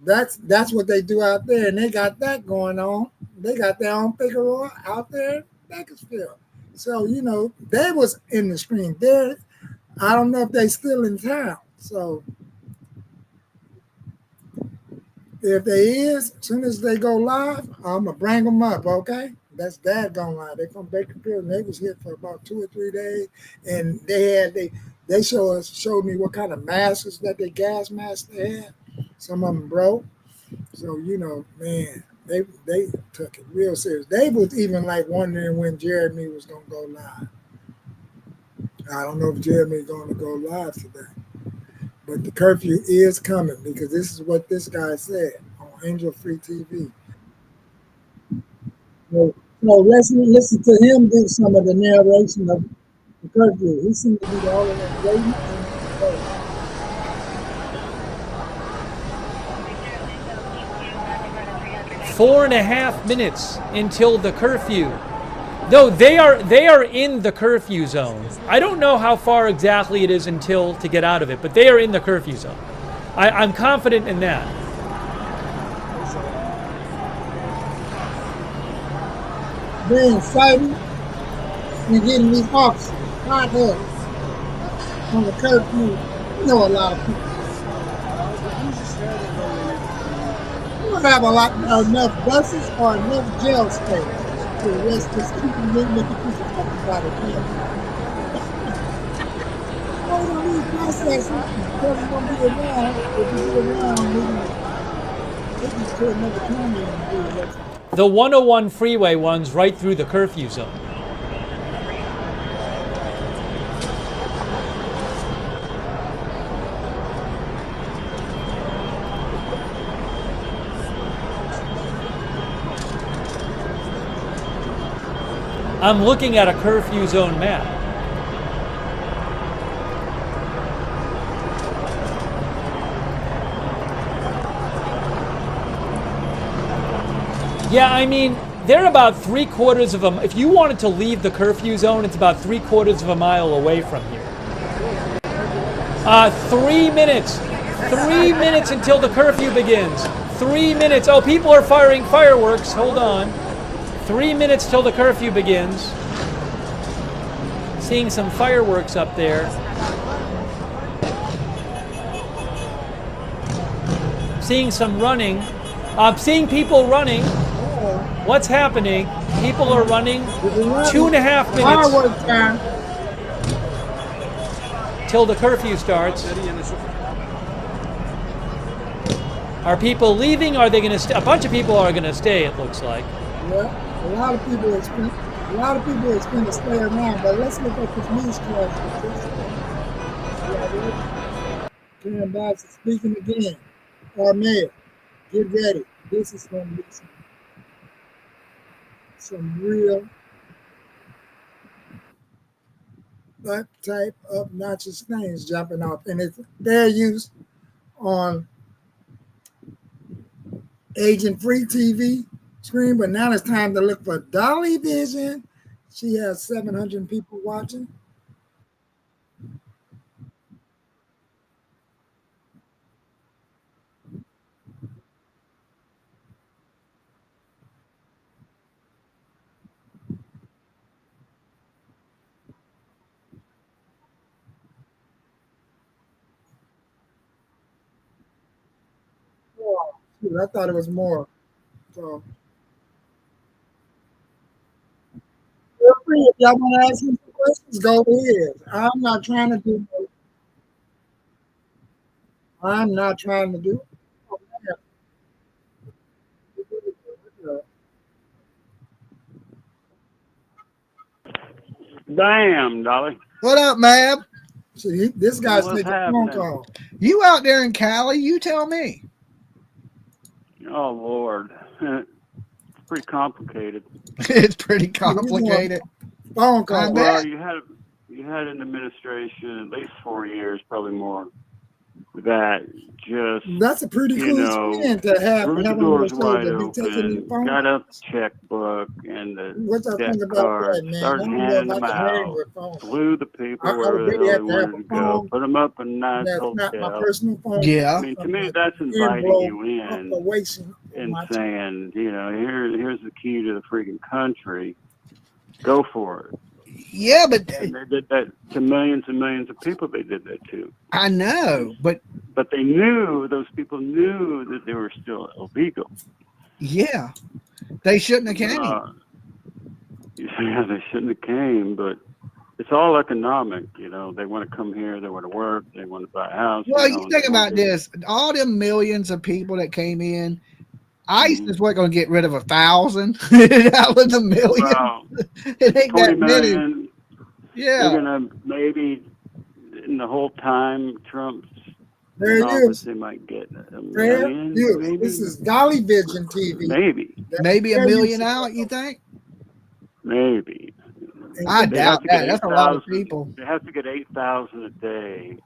[SPEAKER 1] that's what they do out there, and they got that going on. They got their own Figueroa out there in Bakersfield. So, you know, they was in the screen there. I don't know if they still in town. So if they is, as soon as they go live, I'm gonna bring them up, okay? That's Dad going live. They from Bakersfield, and they was here for about 2 or 3 days, and they showed me what kind of masks that they gas masks they had. Some of them broke. So, you know, man, they took it real serious. They was even like wondering when Jeremy was going to go live. I don't know if Jeremy's going to go live today. But the curfew is coming because this is what this guy said on Angel Free TV. So let's listen to him do some of the narration of the curfew. He seemed to be the only one waiting.
[SPEAKER 11] 4.5 minutes until the curfew. No, they are in the curfew zone. I don't know how far exactly it is until to get out of it, but they are in the curfew zone. I'm confident in that.
[SPEAKER 1] They're excited and getting these officers, hot heads on the curfew. You know, a lot of people. We don't have enough buses or enough jail space to arrest this people making people talk about it. We don't need processing because we're going to be around. If we be around, we can to another county and do it.
[SPEAKER 11] The 101 freeway runs right through the curfew zone. I'm looking at a curfew zone map. Yeah, I mean, they're about 3/4 of a. If you wanted to leave the curfew zone, it's about 3/4 of a mile away from here. 3 minutes. 3 minutes until the curfew begins. 3 minutes. Oh, people are firing fireworks. Hold on. 3 minutes till the curfew begins. Seeing some fireworks up there. seeing some running. I'm seeing people running. What's happening? People are running 2.5 minutes till the curfew starts. Are people leaving? Are they going to stay? A bunch of people are going to stay, it looks like.
[SPEAKER 1] Yeah, a lot of people are going to stay around, but let's look at this news story. Karen Bass is speaking again. Our mayor, get ready. This is going to be some real type of obnoxious things jumping off, and it's fair use on agent-free TV screen, but now it's time to look for Dolly Vision. She has 700 people watching. Oh, shoot, I thought it was more. So, feel free if y'all want to ask me some questions, go ahead. I'm not trying to do. I'm not trying to do.
[SPEAKER 16] Damn, Dolly.
[SPEAKER 17] What up, Mab?
[SPEAKER 1] See, this guy's
[SPEAKER 16] What's
[SPEAKER 1] taking a phone
[SPEAKER 16] happening?
[SPEAKER 1] call.
[SPEAKER 17] You out there in Cali? You tell me.
[SPEAKER 16] Oh, Lord. It's pretty complicated.
[SPEAKER 17] It's pretty complicated.
[SPEAKER 1] Phone call.
[SPEAKER 16] Well, you had an administration, at least 4 years, probably more, that just,
[SPEAKER 1] that's a pretty cool spin to have.
[SPEAKER 16] threw the
[SPEAKER 1] Having
[SPEAKER 16] doors
[SPEAKER 1] to
[SPEAKER 16] wide
[SPEAKER 1] be taking the
[SPEAKER 16] open,
[SPEAKER 1] phone.
[SPEAKER 16] got out the checkbook and the
[SPEAKER 1] What's that
[SPEAKER 16] debt
[SPEAKER 1] thing about
[SPEAKER 16] cards,
[SPEAKER 1] that, man?
[SPEAKER 16] started
[SPEAKER 1] I don't know
[SPEAKER 16] handing
[SPEAKER 1] if I
[SPEAKER 16] them
[SPEAKER 1] can hang
[SPEAKER 16] out,
[SPEAKER 1] with phone.
[SPEAKER 16] flew the people
[SPEAKER 1] I
[SPEAKER 16] wherever the
[SPEAKER 1] really
[SPEAKER 16] hell
[SPEAKER 1] have
[SPEAKER 16] they
[SPEAKER 1] to have
[SPEAKER 16] wanted
[SPEAKER 1] a
[SPEAKER 16] to go,
[SPEAKER 1] phone
[SPEAKER 16] put them up in nice
[SPEAKER 1] that's
[SPEAKER 16] hotels.
[SPEAKER 1] not my personal phone.
[SPEAKER 17] Yeah.
[SPEAKER 16] I mean, to me, that's inviting you in and saying, here's the key to the freaking country. Go for it.
[SPEAKER 17] Yeah, but
[SPEAKER 16] and they did that to millions and millions of people. They did that too.
[SPEAKER 17] I know, but
[SPEAKER 16] they knew, those people knew that they were still illegal.
[SPEAKER 17] Yeah, they shouldn't have came.
[SPEAKER 16] Yeah, they shouldn't have came, but it's all economic. They want to come here, they want to work, they want to buy a house.
[SPEAKER 17] Well, you think about this: all them millions of people that came in, ICE is what going to get rid of 1,000 out of the million.
[SPEAKER 16] Well,
[SPEAKER 17] it ain't
[SPEAKER 16] 20
[SPEAKER 17] that many.
[SPEAKER 16] million.
[SPEAKER 17] Yeah,
[SPEAKER 16] they're gonna maybe in the whole time Trump's
[SPEAKER 1] there
[SPEAKER 16] in office,
[SPEAKER 1] is.
[SPEAKER 16] they might get a million. Maybe.
[SPEAKER 1] This is Dolly Vision TV.
[SPEAKER 16] Maybe
[SPEAKER 17] a million out. You think?
[SPEAKER 16] Maybe.
[SPEAKER 17] I doubt that. That's a lot of people.
[SPEAKER 16] They have to get 8,000 a day.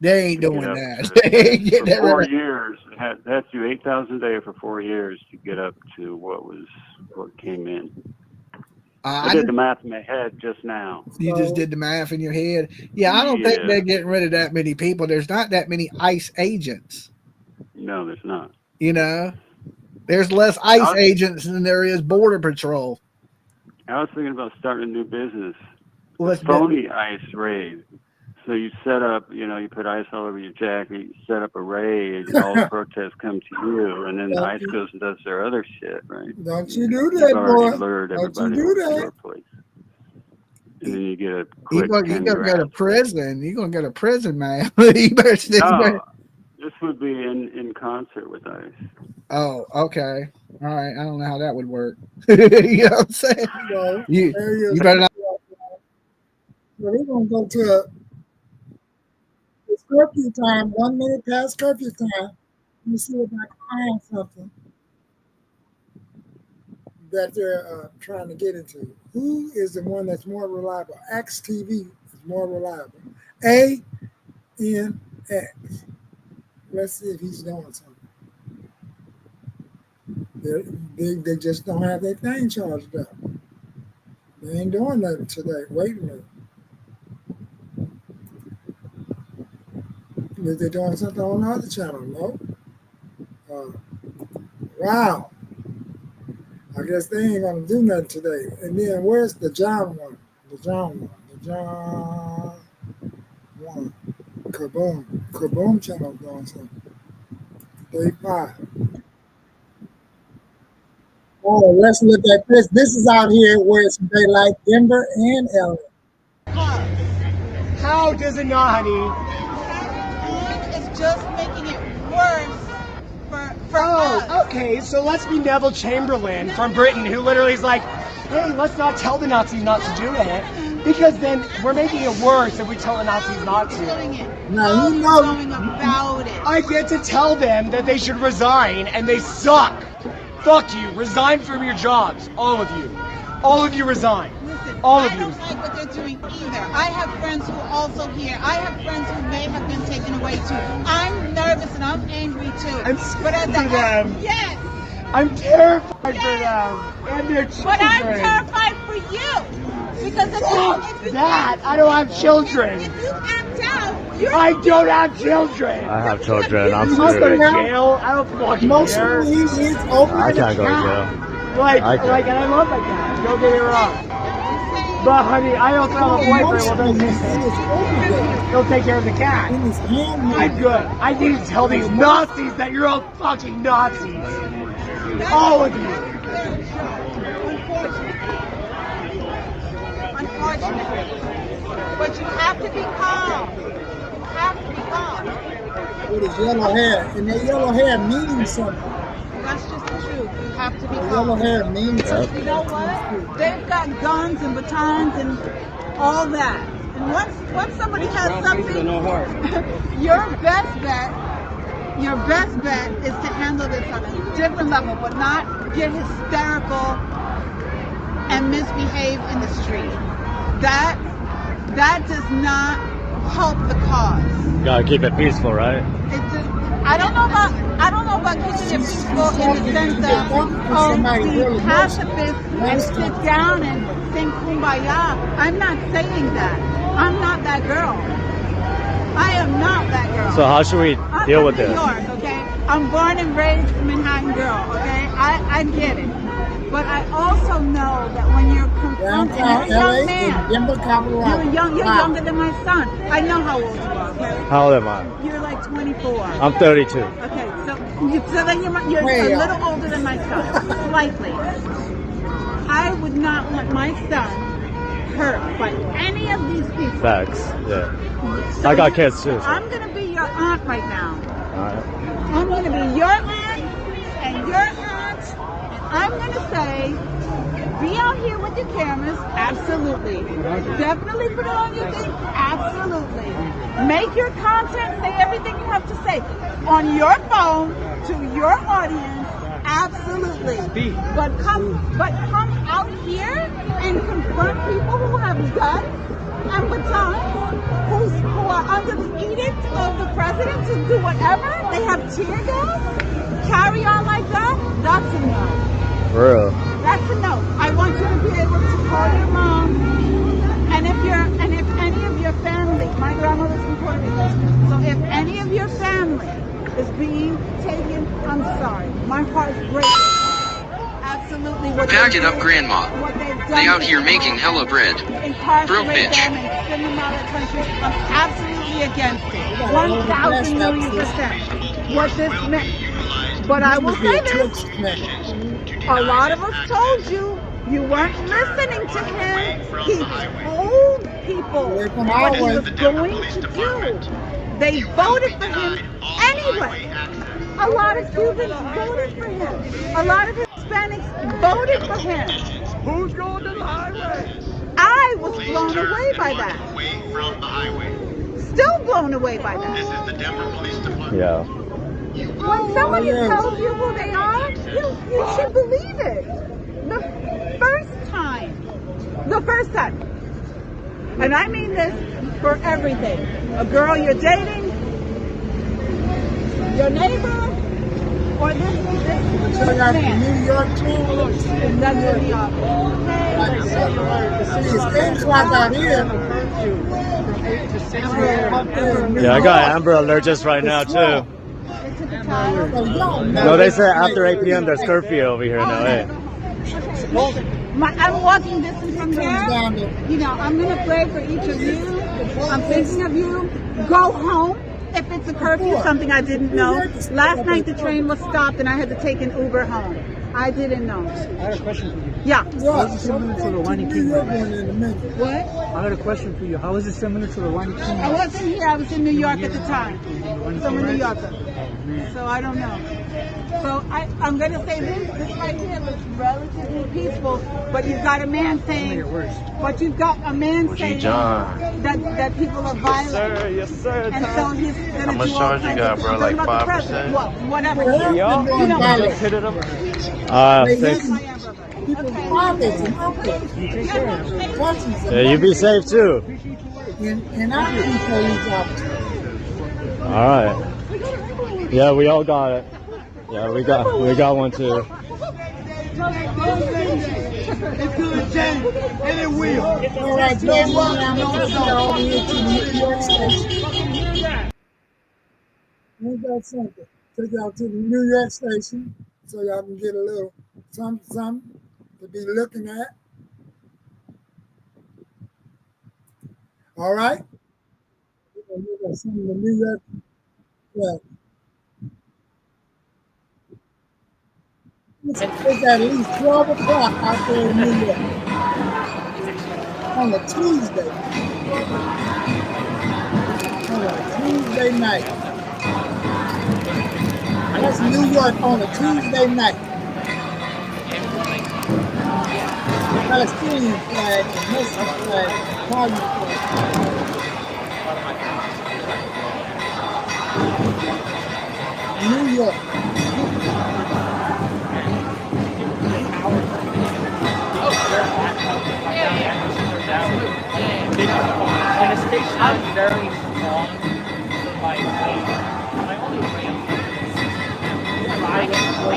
[SPEAKER 17] They ain't doing that.
[SPEAKER 16] They ain't getting for 4 years. They have to do 8,000 a day for 4 years to get up to what came in. I did the math in my head just now.
[SPEAKER 17] You just did the math in your head. Yeah, I don't think they're getting rid of that many people. There's not that many ICE agents.
[SPEAKER 16] No, there's not.
[SPEAKER 17] There's less ICE agents than there is Border Patrol.
[SPEAKER 16] I was thinking about starting a new business. Phony ICE raid. So you set up, you put ice all over your jacket, you set up a raid, all the protests come to you, and then ICE goes and does their other shit, right?
[SPEAKER 1] Don't you do that,
[SPEAKER 16] You've already
[SPEAKER 1] boy.
[SPEAKER 16] lured
[SPEAKER 1] Don't
[SPEAKER 16] everybody
[SPEAKER 1] you do
[SPEAKER 16] over to
[SPEAKER 1] that.
[SPEAKER 16] your place. And then you get a
[SPEAKER 17] You're
[SPEAKER 16] quick
[SPEAKER 17] going to go to prison. You're going to go to prison, man. You better
[SPEAKER 16] this would be in concert with ICE.
[SPEAKER 17] Oh, okay. All right. I don't know how that would work. You know what I'm saying?
[SPEAKER 1] Well,
[SPEAKER 17] you better not.
[SPEAKER 1] We're going to go to it's curfew time, 1 minute past curfew time. Let me see if I can find something that they're trying to get into. Who is the one that's more reliable? X TV is more reliable. ANX. Let's see if he's doing something. They just don't have their thing charged up. They ain't doing nothing today. Wait a minute. Is they doing something on the other channel? No. Wow. I guess they ain't gonna do nothing today. And then where's the John one? The John one. Kaboom channel doing something. 35. Oh, let's look at this. This is out here where it's daylight, Denver and LA.
[SPEAKER 8] How does it not, honey?
[SPEAKER 18] It's just making it worse for us.
[SPEAKER 8] Okay, so let's be Neville Chamberlain from Britain, who literally is like, hey, let's not tell the Nazis not to do it, because then we're making it worse if we tell the Nazis not to.
[SPEAKER 1] Now, you know,
[SPEAKER 18] about it.
[SPEAKER 8] I get to tell them that they should resign, and they suck. Fuck you. Resign from your jobs. All of you. All of you resign.
[SPEAKER 18] Listen,
[SPEAKER 8] all of
[SPEAKER 18] I
[SPEAKER 8] you.
[SPEAKER 18] don't like what they're doing either. I have friends who also hear. I have friends who may have been taken away too. I'm nervous and I'm angry too.
[SPEAKER 8] I'm scared for them.
[SPEAKER 18] Yes.
[SPEAKER 8] I'm terrified for them and their children.
[SPEAKER 18] But I'm terrified for you. Because if you
[SPEAKER 8] that, I don't have children.
[SPEAKER 18] If you act out,
[SPEAKER 8] I don't have children.
[SPEAKER 19] I have children. I'm
[SPEAKER 8] I'll go to
[SPEAKER 19] screwed.
[SPEAKER 8] jail. I don't fucking care.
[SPEAKER 19] I can't go to jail.
[SPEAKER 8] Like,
[SPEAKER 19] I can't.
[SPEAKER 8] and I love my cat. Don't get me wrong. But honey, I also have a boyfriend. He'll take care of the cat. I'm good. I need to tell these Nazis that you're all fucking Nazis. All of you.
[SPEAKER 18] Unfortunately. But you have to be calm. You have to be calm.
[SPEAKER 1] With his yellow hair, and that yellow hair means something.
[SPEAKER 18] That's just the truth. You have to be calm.
[SPEAKER 1] Yellow hair means something.
[SPEAKER 18] You know what? They've got guns and batons and all that. And once somebody has something, your best bet is to handle this on a different level, but not get hysterical and misbehave in the street. That does not help the cause.
[SPEAKER 19] Gotta keep it peaceful, right?
[SPEAKER 18] I don't know about keeping it peaceful in the sense of be pacifist and sit down and sing kumbaya. I'm not saying that. I'm not that girl. I am not that girl.
[SPEAKER 19] So how should we deal with
[SPEAKER 18] New
[SPEAKER 19] this?
[SPEAKER 18] York, okay? I'm born and raised Manhattan girl, okay? I get it. But I also know that when you're confronting a young man, you're younger than my son. I know how old you are, okay?
[SPEAKER 19] How old am I?
[SPEAKER 18] You're like 24.
[SPEAKER 19] I'm 32.
[SPEAKER 18] Okay, so then you're a little older than my son, slightly. I would not want my son hurt by any of these people.
[SPEAKER 19] Facts, yeah. So I got kids too. So.
[SPEAKER 18] I'm going to be your aunt right now.
[SPEAKER 19] Alright.
[SPEAKER 18] I'm going to be your aunt and your aunt. I'm going to say, be out here with your cameras, absolutely. Definitely put it on your thing, absolutely. Make your content, say everything you have to say on your phone to your audience, absolutely. But come out here and confront people who have guns and batons, who are under the edict of the president to do whatever. They have tear gas, carry on like that, that's a no.
[SPEAKER 19] For real.
[SPEAKER 18] That's a no. I want you to be able to call your mom, and if any of your family, my grandmother's from Puerto Rico, so if any of your family is being taken, I'm sorry. My heart breaks. Absolutely.
[SPEAKER 20] Pack it up, Grandma. They out here making hella bread. Broke bitch.
[SPEAKER 18] Them and send them out of the country. I'm absolutely against it. 1,000 million%. What this meant. But I will say this. A lot of us told you weren't listening to him. He told people what he was going to do. They voted for him anyway. A lot of Cubans voted for him. A lot of Hispanics voted for him.
[SPEAKER 8] Who's going to the highway?
[SPEAKER 18] I was blown away by that. Still blown away by that.
[SPEAKER 19] This is the Denver Police Department. Yeah.
[SPEAKER 18] When somebody tells you who they are, you should believe it. The first time. And I mean this for everything. A girl you're dating, your neighbor, or this man.
[SPEAKER 1] New York
[SPEAKER 18] That's in the office.
[SPEAKER 1] It's 8 o'clock out here.
[SPEAKER 19] Yeah, I got Amber Alert just right now too. No, they said after 8 p.m. there's curfew over here in LA.
[SPEAKER 18] I'm walking distance from here. You know, I'm going to pray for each of you. I'm thinking of you. Go home. if it's a curfew, something I didn't know. Last night the train was stopped and I had to take an Uber home. I didn't know.
[SPEAKER 21] I had a question for you.
[SPEAKER 18] Yeah.
[SPEAKER 21] How is it similar to the Lion King?
[SPEAKER 18] What?
[SPEAKER 21] I got a question for you. How is it similar to the Lion King?
[SPEAKER 18] I wasn't here. I was in New York at the time. So I'm a New Yorker. So I don't know. So I'm going to say this right here looks relatively peaceful, but you've got a man saying, that people are violent.
[SPEAKER 22] Yes, sir.
[SPEAKER 18] And so he's going to
[SPEAKER 22] How much charge you got, bro? Like 5%?
[SPEAKER 18] Well, whatever.
[SPEAKER 22] Yeah.
[SPEAKER 18] You know,
[SPEAKER 22] Just hit it up.
[SPEAKER 21] Thanks.
[SPEAKER 19] Yeah, you be safe too.
[SPEAKER 1] And I can police officers.
[SPEAKER 19] All right. Yeah, we all got it. Yeah, we got one too.
[SPEAKER 6] It's gonna change, and it will.
[SPEAKER 1] All right, gentlemen, I'm going to go over here to the New York station. Ain't that something? Take y'all to the New York station so y'all can get a little something to be looking at. All right? We got some of the New York. Yeah. It's at least 12 o'clock out there in New York on a Tuesday. On a Tuesday night. That's New York on a Tuesday night. Palestinian flag and Muslim flag, Italian flag. New York.
[SPEAKER 11] And the station is very long for my age. I only ran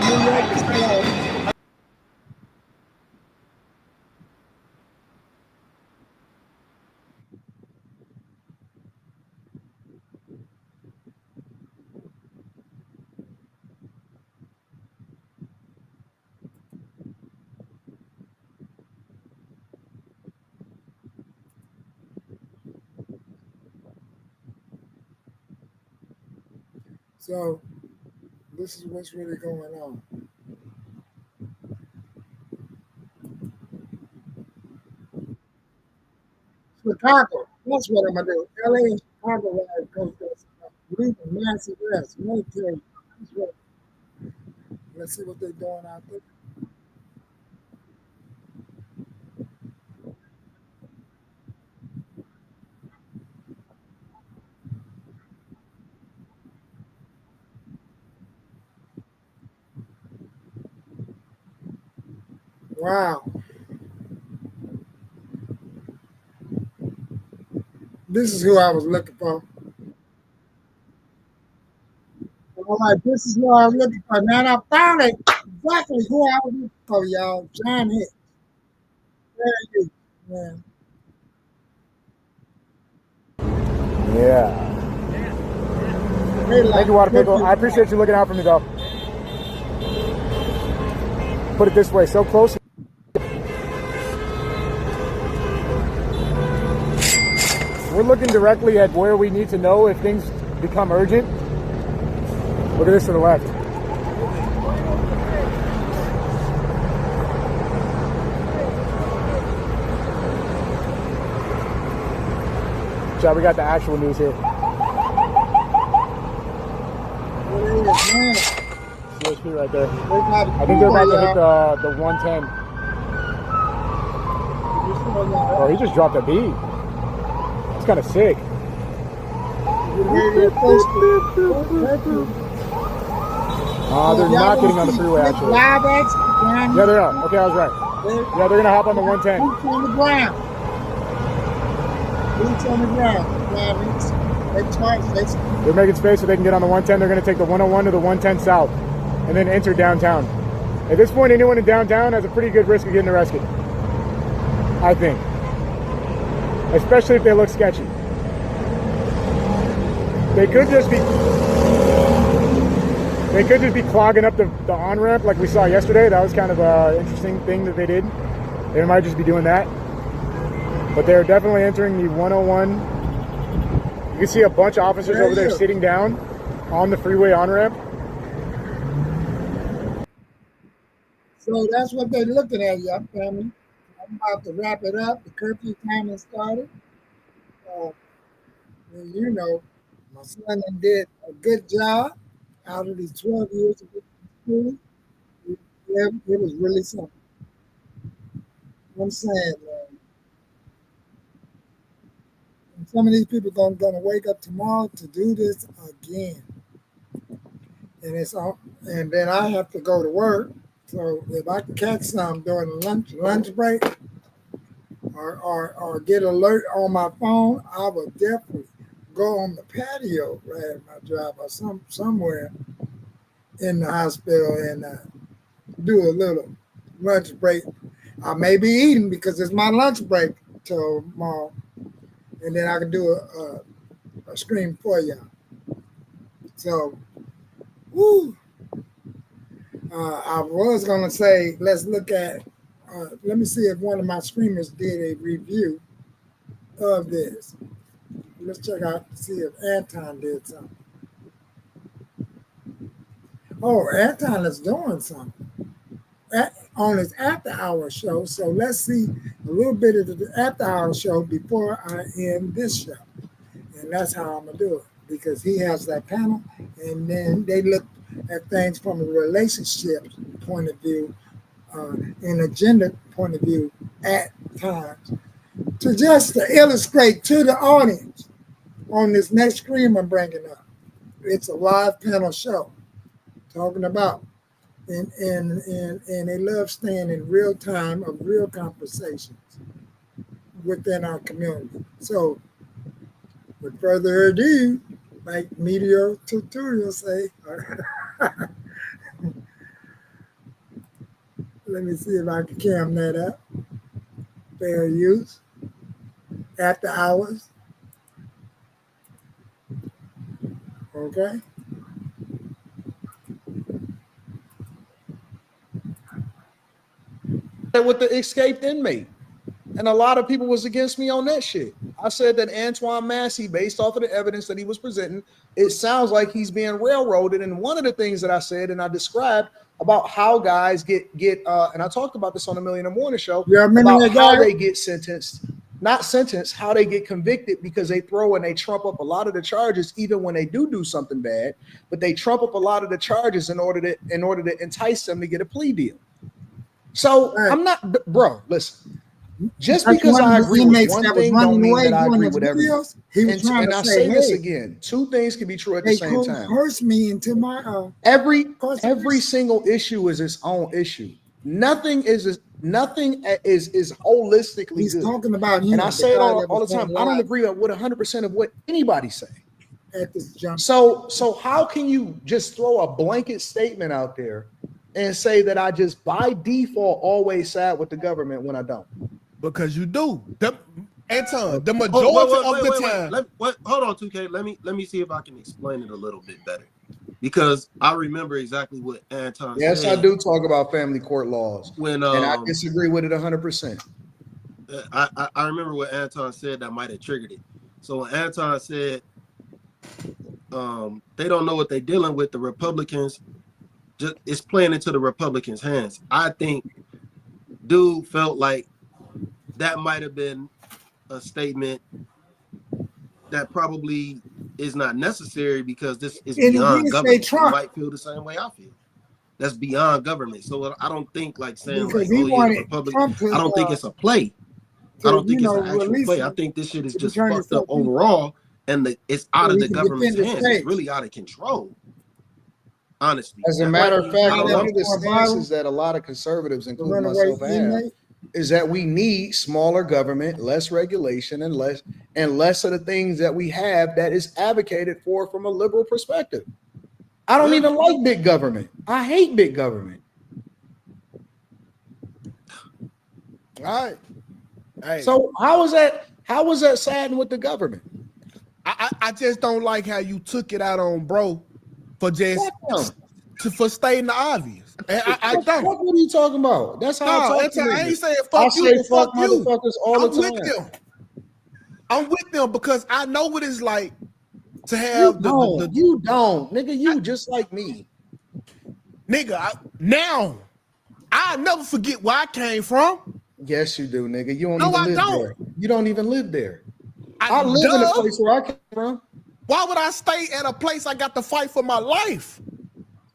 [SPEAKER 1] New York is closed. So this is what's really going on. Chicago, that's what I'm gonna do. LA and Chicago, where I go to leaving massive arrests, military. Let's see what they're doing out there. Wow. This is who I was looking for. All right, this is who I was looking for. Now I found it. Exactly who I was looking for, y'all. John Hicks. There he is.
[SPEAKER 23] Yeah. Thank you, Water Pickle. I appreciate you looking out for me, though. Put it this way, so close. We're looking directly at where we need to know if things become urgent. Look at this to the left. Chat, we got the actual news here. CHP right there. I think they're about to hit the 110. Oh, he just dropped a beat. That's kind of sick. They're not getting on the freeway, actually. Yeah, they are. Okay, I was right. Yeah, they're going to hop on the 110.
[SPEAKER 1] Boots on the ground. Boots on the ground.
[SPEAKER 23] They're making space so they can get on the 110. They're going to take the 101 to the 110 south and then enter downtown. At this point, anyone in downtown has a pretty good risk of getting arrested, I think. Especially if they look sketchy. They could just be clogging up the on-ramp like we saw yesterday. That was kind of an interesting thing that they did. They might just be doing that. But they're definitely entering the 101 You can see a bunch of officers over there sitting down on the freeway on-ramp.
[SPEAKER 1] So that's what they're looking at, young family. I'm about to wrap it up. The curfew time has started. And you know, my son did a good job out of these 12 years of school. It was really something. I'm saying, some of these people are going to wake up tomorrow to do this again. And it's all, and then I have to go to work. So if I can catch some during the lunch break or get alert on my phone, I will definitely go on the patio right at my job or somewhere in the hospital and do a little lunch break. I may be eating because it's my lunch break tomorrow, and then I can do a stream for y'all. So, woo. I was gonna say, let's look at. Let me see if one of my streamers did a review of this. Let's check out to see if Anton did something. Oh, Anton is doing something on his after-hour show. So let's see a little bit of the after-hour show before I end this show. And that's how I'm going to do it, because he has that panel, and then they look at things from a relationship point of view and a gender point of view at times, to just to illustrate to the audience on this next screen I'm bringing up. It's a live panel show talking about, and they love staying in real time of real conversations within our community. So, with further ado, like Meteor Tutorial say, let me see if I can cam that up. Fair use. After hours. Okay.
[SPEAKER 3] With the escaped inmate. And a lot of people was against me on that shit. I said that Antoine Massey, based off of the evidence that he was presenting, it sounds like he's being railroaded. And one of the things that I said and I described about how guys get and I talked about this on the Million and Morning Show, about how they get sentenced, not sentenced, how they get convicted, because they throw and they trump up a lot of the charges, even when they do something bad, but they trump up a lot of the charges in order to entice them to get a plea deal. So I'm not, bro, listen. Just because I agree with one thing don't mean that I agree with everything. And I say this again, two things can be true at the same time.
[SPEAKER 1] Curse me into my
[SPEAKER 3] every single issue is its own issue. Nothing is holistically
[SPEAKER 1] He's
[SPEAKER 3] good.
[SPEAKER 1] Talking about him,
[SPEAKER 3] and I say it all the time. I don't agree with 100% of what anybody say.
[SPEAKER 1] At this jump.
[SPEAKER 3] So how can you just throw a blanket statement out there and say that I just by default always side with the government when I don't?
[SPEAKER 2] Because you do. Anton, the
[SPEAKER 7] majority
[SPEAKER 2] of the time.
[SPEAKER 7] Hold on, 2K. Let me see if I can explain it a little bit better. Because I remember exactly what Anton said.
[SPEAKER 3] Yes, I do talk about family court laws. And I disagree with it 100%.
[SPEAKER 7] I remember what Anton said that might have triggered it. So when Anton said they don't know what they're dealing with, the Republicans, it's playing into the Republicans' hands. I think dude felt like that might have been a statement that probably is not necessary, because this is beyond government. You might feel the same way I feel. That's beyond government. So I don't think like saying like, oh yeah, the Republic. I don't think it's a play. I don't think it's an actual play. I think this shit is just fucked up overall, and it's out of the government's hands. It's really out of control. Honestly.
[SPEAKER 3] As a matter of fact, one of the stances that a lot of conservatives, including myself, have is that we need smaller government, less regulation, and less of the things that we have that is advocated for from a liberal perspective. I don't even like big government. I hate big government.
[SPEAKER 2] All right. Hey.
[SPEAKER 3] So how is that siding with the government?
[SPEAKER 2] I just don't like how you took it out on bro for just for stating the obvious. I don't.
[SPEAKER 3] What are you talking about? That's how I talk to
[SPEAKER 2] I ain't saying fuck you.
[SPEAKER 3] Fuck motherfuckers all the time.
[SPEAKER 2] With them. I'm with them because I know what it's like to
[SPEAKER 3] You
[SPEAKER 2] have
[SPEAKER 3] you don't, nigga. You just like me,
[SPEAKER 2] nigga. Now I'll never forget where I came from.
[SPEAKER 3] Yes, you do, nigga. You don't
[SPEAKER 2] No,
[SPEAKER 3] even
[SPEAKER 2] I
[SPEAKER 3] live
[SPEAKER 2] don't.
[SPEAKER 3] there. You don't even live there. I live in the place where I came from.
[SPEAKER 2] Why would I stay at a place I got to fight for my life?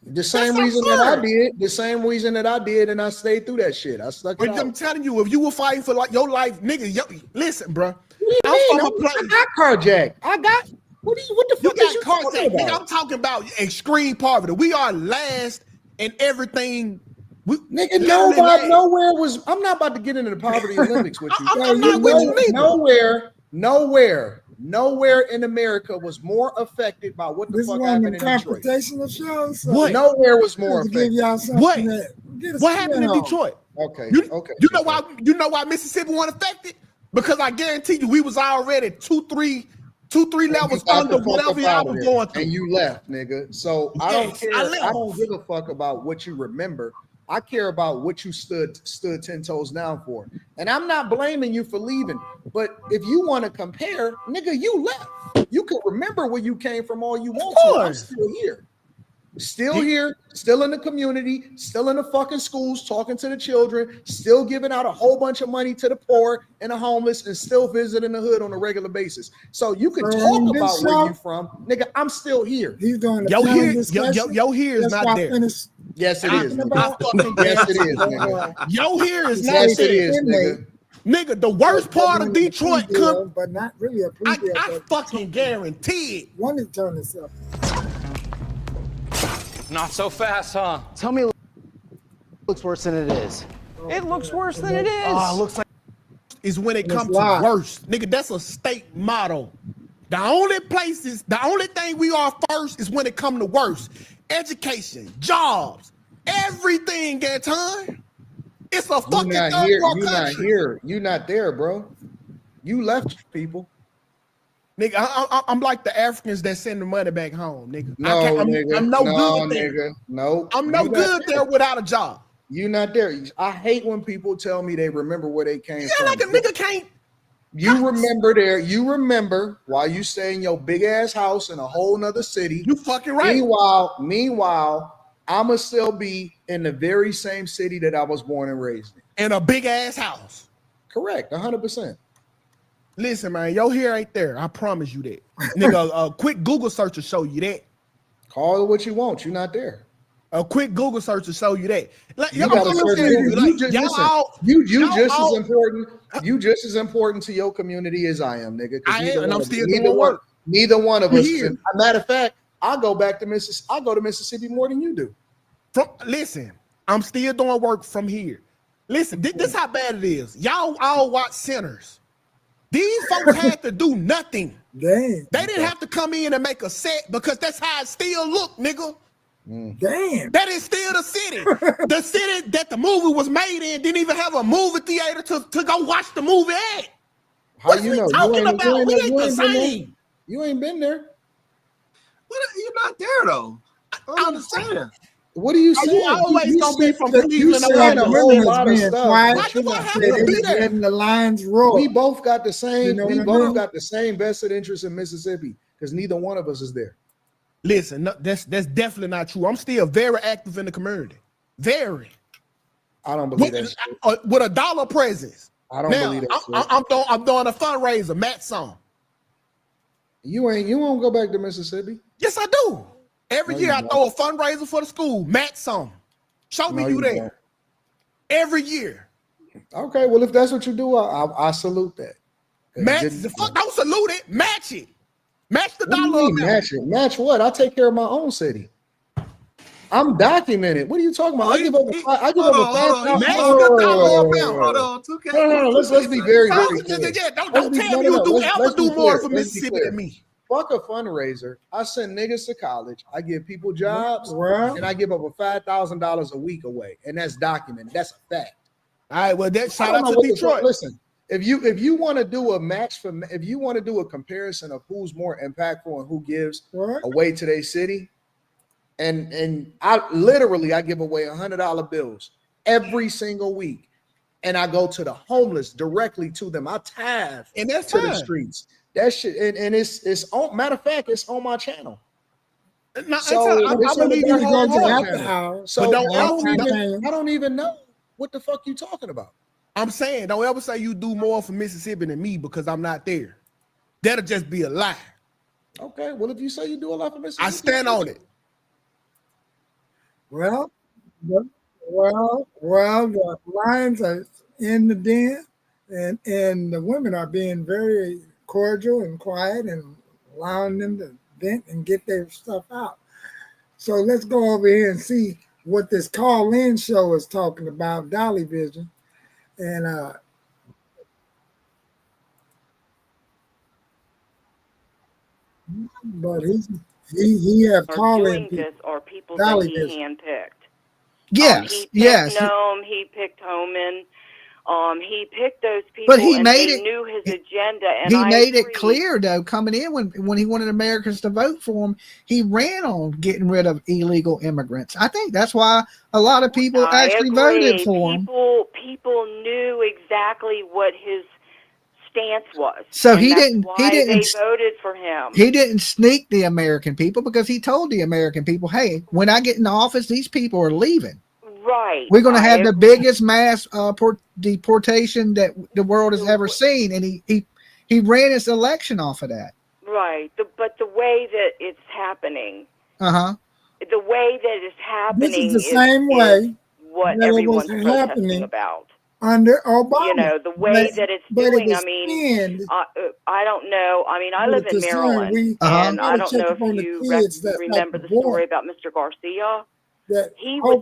[SPEAKER 3] The same reason that I did. The same reason that I did, and I stayed through that shit. I stuck it out.
[SPEAKER 2] I'm telling you, if you were fighting for like your life, nigga, listen, bro.
[SPEAKER 3] I'm from a place. I got carjacked. I got. What the fuck is you talking about?
[SPEAKER 2] Nigga, I'm talking about extreme poverty. We are last in everything.
[SPEAKER 3] Nigga, nowhere was. I'm not about to get into the poverty Olympics with you.
[SPEAKER 2] I'm not with you neither.
[SPEAKER 3] Nowhere in America was more affected by what the fuck happened in Detroit.
[SPEAKER 1] Shows, so
[SPEAKER 2] What?
[SPEAKER 3] Nowhere was more affected.
[SPEAKER 2] What happened in Detroit?
[SPEAKER 3] Okay.
[SPEAKER 2] You know why? You know why Mississippi wasn't affected? Because I guarantee you, we was already two, three levels under whatever y'all was going through.
[SPEAKER 3] And you left, nigga. So I don't care. I don't give a fuck about what you remember. I care about what you stood 10 toes down for. And I'm not blaming you for leaving. But if you want to compare, nigga, you left. You can remember where you came from all you want to. I'm still here. Still here, still in the community, still in the fucking schools, talking to the children, still giving out a whole bunch of money to the poor and the homeless, and still visiting the hood on a regular basis. So you can talk about where you from, nigga. I'm still here.
[SPEAKER 1] He's doing the
[SPEAKER 2] yo here is not there.
[SPEAKER 3] Yes, it is. Yes, it is, nigga.
[SPEAKER 2] Yo here is not
[SPEAKER 3] yes,
[SPEAKER 2] there.
[SPEAKER 3] It is, nigga.
[SPEAKER 2] Nigga, the worst part of Detroit come,
[SPEAKER 1] but not really a preview.
[SPEAKER 2] I fucking guarantee it.
[SPEAKER 1] One to turn this up.
[SPEAKER 9] Not so fast, huh?
[SPEAKER 14] Tell me it looks worse than it is.
[SPEAKER 9] It looks worse than it is.
[SPEAKER 14] Oh, it looks like
[SPEAKER 2] is when it comes to worse. Nigga, that's a state motto. The only thing we are first is when it come to worse. Education, jobs, everything at time. It's a fucking third world country.
[SPEAKER 3] You're not here. You're not there, bro. You left people.
[SPEAKER 2] Nigga, I'm like the Africans that send the money back home, nigga.
[SPEAKER 3] I'm
[SPEAKER 2] no good there.
[SPEAKER 3] Nigga. No,
[SPEAKER 2] I'm no good there without a job.
[SPEAKER 3] You're not there. I hate when people tell me they remember where they came from.
[SPEAKER 2] Yeah, like a nigga can't.
[SPEAKER 3] You remember there. You remember while you stay in your big ass house in a whole nother city.
[SPEAKER 2] You fucking right.
[SPEAKER 3] Meanwhile, I'ma still be in the very same city that I was born and raised in.
[SPEAKER 2] In a big ass house.
[SPEAKER 3] Correct, 100%.
[SPEAKER 2] Listen, man, your hair ain't there. I promise you that. Nigga, a quick Google search will show you that.
[SPEAKER 3] Call it what you want. You're not there.
[SPEAKER 2] A quick Google search will show you that. Like,
[SPEAKER 3] You just as important to your community as I am, nigga.
[SPEAKER 2] I am, and I'm still doing work.
[SPEAKER 3] Neither one of us. Matter of fact, I go to Mississippi more than you do.
[SPEAKER 2] Listen, I'm still doing work from here. Listen, this how bad it is. Y'all all watch Sinners. These folks had to do nothing.
[SPEAKER 1] Damn.
[SPEAKER 2] They didn't have to come in and make a set because that's how it still looked, nigga.
[SPEAKER 1] Damn.
[SPEAKER 2] That is still the city. The city that the movie was made in didn't even have a movie theater to go watch the movie at.
[SPEAKER 3] How you know?
[SPEAKER 2] Talking about? We ain't the same.
[SPEAKER 3] You ain't been there.
[SPEAKER 7] What? You're not there though. I don't understand.
[SPEAKER 3] What are you saying?
[SPEAKER 2] You always gonna be from Cleveland.
[SPEAKER 3] You saying a whole lot of stuff.
[SPEAKER 2] Why do I have to be there?
[SPEAKER 1] The lines roll.
[SPEAKER 3] We both got the same.
[SPEAKER 1] You know
[SPEAKER 3] we both got the same vested interest in Mississippi because neither one of us is there.
[SPEAKER 2] Listen, no, that's definitely not true. I'm still very active in the community. Very.
[SPEAKER 3] I don't believe that.
[SPEAKER 2] With a dollar presence.
[SPEAKER 3] I don't believe that.
[SPEAKER 2] I'm doing a fundraiser, Matt song.
[SPEAKER 3] You won't go back to Mississippi.
[SPEAKER 2] Yes, I do. Every year I throw a fundraiser for the school, Matt song. Show me you there. Every year.
[SPEAKER 3] Okay, well, if that's what you do, I salute that.
[SPEAKER 2] Don't salute it, match it. Match the dollar.
[SPEAKER 3] Match it. Match what? I take care of my own city. I'm documented. What are you talking about? I give up a Let's be very clear.
[SPEAKER 2] Don't tell me you ever do more for Mississippi than me.
[SPEAKER 3] Fuck a fundraiser. I send niggas to college. I give people jobs, and I give up a $5,000 a week away, and that's documented. That's a fact.
[SPEAKER 2] All right. Well, that shout out to Detroit.
[SPEAKER 3] Listen, if you want to do a match if you want to do a comparison of who's more impactful and who gives away to their city, and I give away $100 bills every single week. and I go to the homeless directly to them. I tithe
[SPEAKER 2] and that's
[SPEAKER 3] to the
[SPEAKER 2] fine.
[SPEAKER 3] streets. That shit, and it's on. Matter of fact, it's on my channel.
[SPEAKER 2] No,
[SPEAKER 3] So
[SPEAKER 2] I believe your whole
[SPEAKER 3] heart. So
[SPEAKER 2] but
[SPEAKER 3] I don't even know what the fuck you talking about.
[SPEAKER 2] I'm saying, don't ever say you do more for Mississippi than me because I'm not there. That'll just be a lie.
[SPEAKER 3] Okay, well, if you say you do a lot for Mississippi,
[SPEAKER 2] I stand on it.
[SPEAKER 1] Well, the lions are in the den, and the women are being very cordial and quiet and allowing them to vent and get their stuff out. So let's go over here and see what this call-in show is talking about, Dolly Vision. And but he have call-in
[SPEAKER 4] doing
[SPEAKER 1] people.
[SPEAKER 4] this are people
[SPEAKER 1] Dolly
[SPEAKER 4] that he
[SPEAKER 1] Vision.
[SPEAKER 4] handpicked.
[SPEAKER 17] Yes,
[SPEAKER 4] he picked
[SPEAKER 17] yes.
[SPEAKER 4] Noam, he picked Homan. He picked those people,
[SPEAKER 17] But he
[SPEAKER 4] and
[SPEAKER 17] made
[SPEAKER 4] they
[SPEAKER 17] it.
[SPEAKER 4] knew his agenda. And
[SPEAKER 17] He
[SPEAKER 4] I
[SPEAKER 17] made
[SPEAKER 4] agree.
[SPEAKER 17] it clear, though, coming in when he wanted Americans to vote for him, he ran on getting rid of illegal immigrants. I think that's why a lot of people actually voted for him.
[SPEAKER 4] People knew exactly what his stance was.
[SPEAKER 17] So
[SPEAKER 4] and
[SPEAKER 17] he
[SPEAKER 4] that's
[SPEAKER 17] didn't.
[SPEAKER 4] why they voted for him.
[SPEAKER 17] He didn't sneak the American people because he told the American people, "Hey, when I get in office, these people are leaving.
[SPEAKER 4] Right.
[SPEAKER 17] We're going to have the biggest mass deportation that the world has ever seen." And he ran his election off of that.
[SPEAKER 4] Right. But the way that it's happening,
[SPEAKER 17] the
[SPEAKER 4] way that it's happening,
[SPEAKER 1] This is the same way
[SPEAKER 4] what
[SPEAKER 1] that it
[SPEAKER 4] everyone's
[SPEAKER 1] was
[SPEAKER 4] protesting
[SPEAKER 1] happening
[SPEAKER 4] about.
[SPEAKER 1] Under Obama.
[SPEAKER 4] You know, the way that it's doing. I mean, I don't know. I mean, I live in Maryland, and I don't know if you remember the story about Mr. Garcia. He was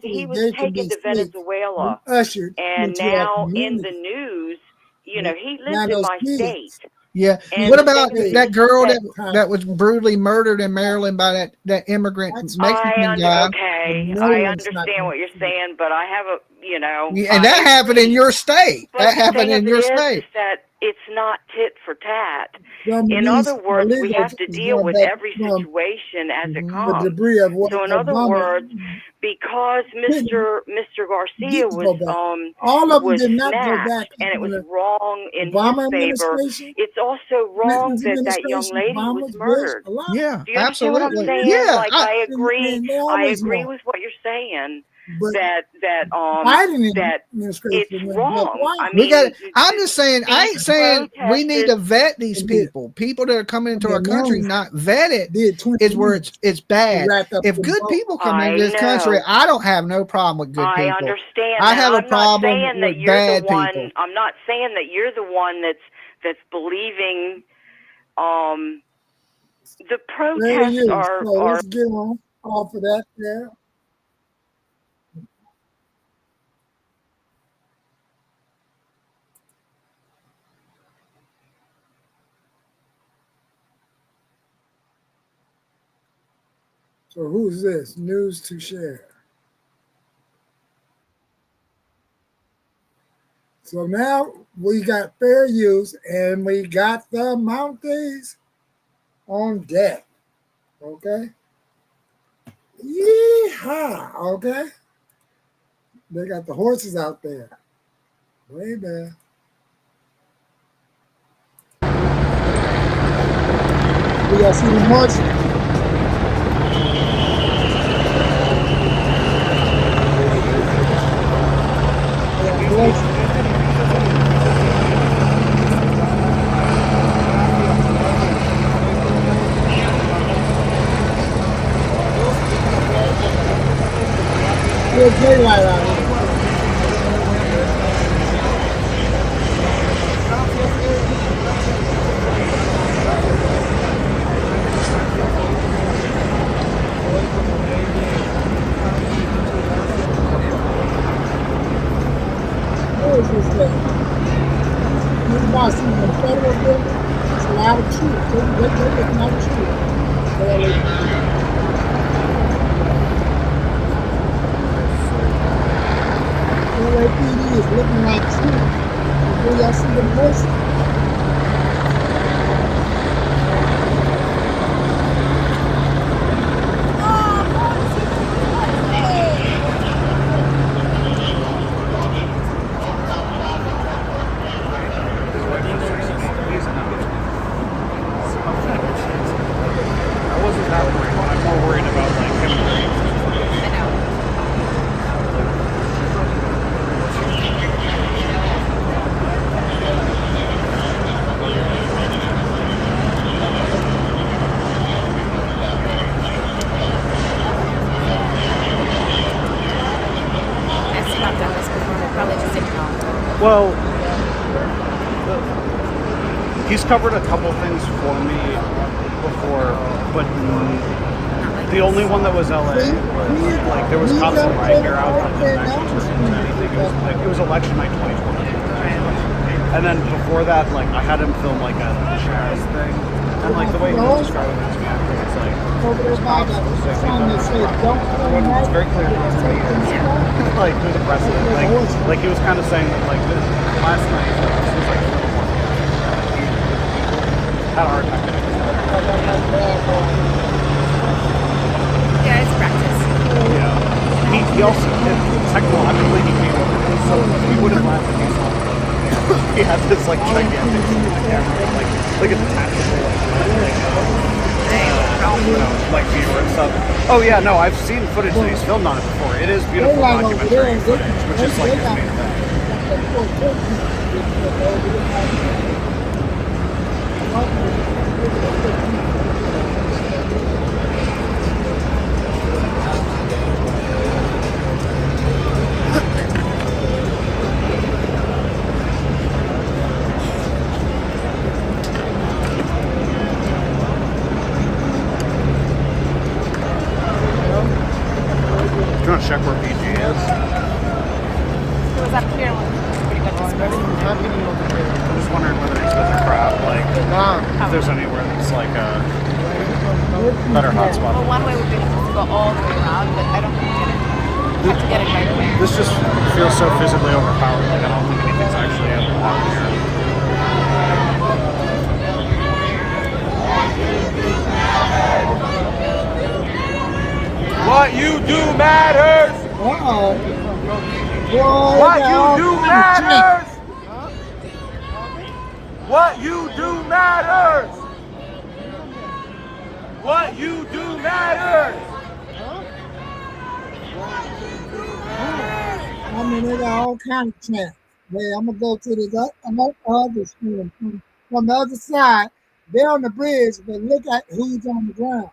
[SPEAKER 4] taken to Venezuela, and now in the news, you know, he lives in my state.
[SPEAKER 17] Yeah.
[SPEAKER 4] And
[SPEAKER 17] what about that girl that was brutally murdered in Maryland by that immigrant Mexican guy?
[SPEAKER 4] Okay, I understand what you're saying, but I have a, you know.
[SPEAKER 17] And that happened in your state. That happened in your state.
[SPEAKER 4] Is that it's not tit for tat. In other words, we have to deal with every situation as it comes. So in other words, because Mr. Garcia was snatched and it was wrong in his favor, it's also wrong that young lady was murdered.
[SPEAKER 17] Yeah,
[SPEAKER 4] do you understand what I'm saying?
[SPEAKER 17] Yeah,
[SPEAKER 4] like I agree with what you're saying. That it's wrong. I mean,
[SPEAKER 17] I'm just saying. I ain't saying we need to vet these people. People that are coming into our country not vetted is where it's bad. If good people come into this country, I don't have no problem with good people.
[SPEAKER 4] I understand.
[SPEAKER 17] I have a problem with bad people.
[SPEAKER 4] I'm not saying that you're the one that's believing. The protests are.
[SPEAKER 1] Let's get on off of that there. So who's this? News to share. So now we got fair use and we got the Mounties on deck. Okay. Yeehaw. Okay. They got the horses out there. Way there. We got to see the horses. There's daylight out here. Where is this thing? This is about seeing the federal building. It's a lot of troops. They're looking at troops. LAPD is looking like troops. Do y'all see them horses?
[SPEAKER 10] not done this before. They probably just didn't know.
[SPEAKER 12] Well, he's covered a couple things for me before, but the only one that was LA was like there was cops in riot gear out on the anything. It was election night 2020. And then before that, like I had him film like a jazz thing, and like the way he was describing it to me, it's like there's cops. It's very clear to me. Like there's a precedent. Like he was kind of saying that like this last night this was like a little more. Had a hard time getting it.
[SPEAKER 10] Yeah, it's practice.
[SPEAKER 12] Yeah. He also technologically he came over, so he wouldn't laugh at me. He had this like gigantic camera, like a detachable like viewer and stuff. Oh yeah, no, I've seen footage that he's filmed on it before. It is beautiful documentary footage, which is like his main thing. Do you want to check where PG is?
[SPEAKER 10] It was up here. Pretty good
[SPEAKER 12] I'm just wondering whether he's got the crowd, like, if there's anywhere that's like a better hotspot.
[SPEAKER 10] Well, one way would be to go all the way around, but I don't think we have to get it right away.
[SPEAKER 12] This just feels so physically overpowering. Like I don't think anything's actually able to happen here.
[SPEAKER 6] What you do matters. What you do matters. What you do matters. What you do matters.
[SPEAKER 1] I mean, they got all kinds of chants. Hey, I'm gonna go to the other screen from the other side. They're on the bridge, but look at who's on the ground.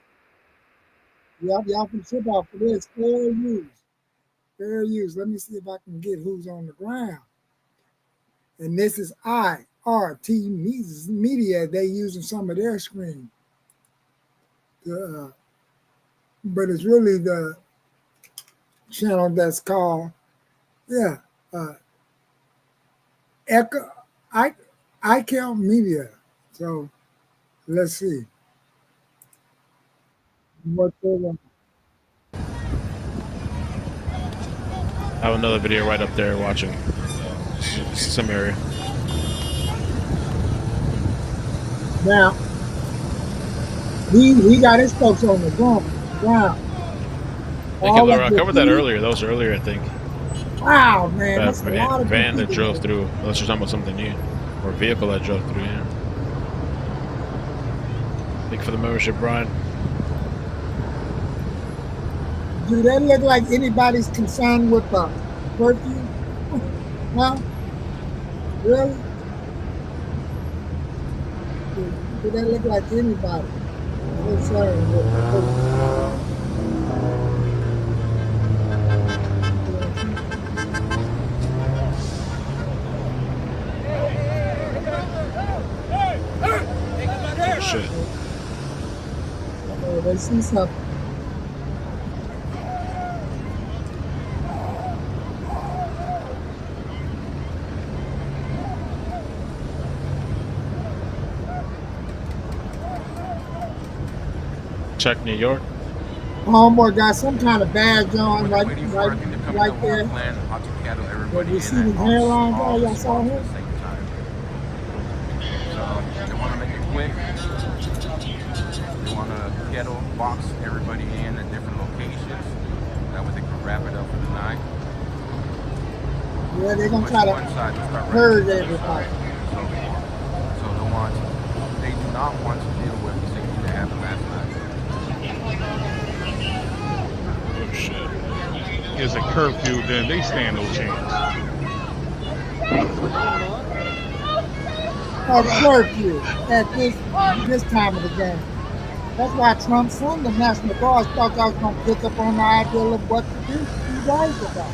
[SPEAKER 1] Y'all can trip out for this. Fair use. Fair use. Let me see if I can get who's on the ground. And this is IRT Media. They using some of their screen. But it's really the channel that's called, Echo iCal Media. So let's see what they're doing.
[SPEAKER 13] I have another video right up there watching some area.
[SPEAKER 1] Now he got his folks on the ground.
[SPEAKER 13] I covered that earlier. That was earlier, I think.
[SPEAKER 1] Wow, man, that's a lot of
[SPEAKER 13] van that drove through. Unless you're talking about something new, or a vehicle that drove through. Yeah. Thank you for the membership, Brian.
[SPEAKER 1] Do that look like anybody's concerned with the curfew? Huh? Really? Do that look like anybody concerned with the curfew?
[SPEAKER 13] Shit.
[SPEAKER 1] Oh, they see something.
[SPEAKER 13] Check New York.
[SPEAKER 1] Homeboy got some kind of badge on right there. The receding hairline guy, y'all saw him?
[SPEAKER 24] They want to make it quick. They want to ghetto box everybody in at different locations. That way they can wrap it up for the night.
[SPEAKER 1] Yeah, they're going to try to purge everybody.
[SPEAKER 24] So they do not want to deal with the things that happened last night.
[SPEAKER 13] Oh shit.
[SPEAKER 25] Is a curfew, then they stand no chance.
[SPEAKER 1] A curfew at this time of the game. That's why Trump sent the National Guard. Thought I was going to pick up on the idea of what to do 2 days ago.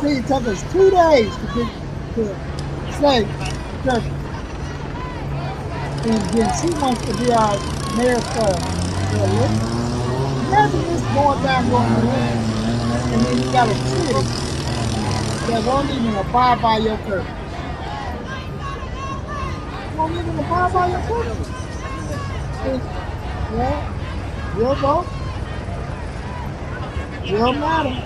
[SPEAKER 1] NYC. It took us 2 days to get to say Turkey. And then she wants to be our mayor for election. Imagine this going down during the election. And then you got a city that won't even abide by your curfew. Won't even abide by your curfew. Well, your vote will matter.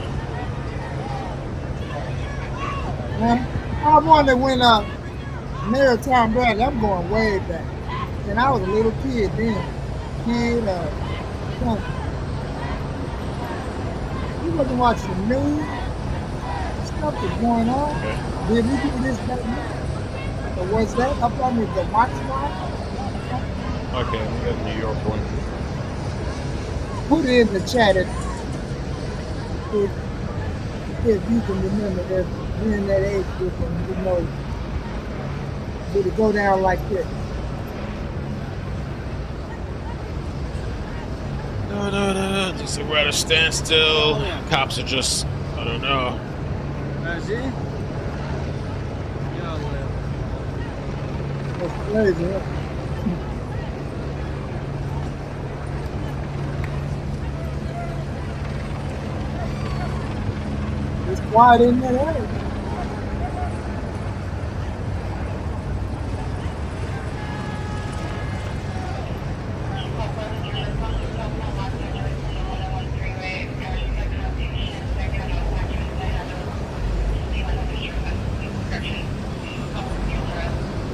[SPEAKER 1] Now, I wonder when Mayor Tom Bradley, I'm going way back. And I was a little kid then. Something. He wasn't watching the news. Stuff was going on. Did we do this back then? Or was that up under the watch line?
[SPEAKER 13] Okay, we got New York one.
[SPEAKER 1] Put it in the chat if you can remember that during that age group and you know, did it go down like this?
[SPEAKER 13] No. Looks like we're at a standstill. Cops are just, I don't know.
[SPEAKER 1] That's crazy, huh? It's quiet in that area.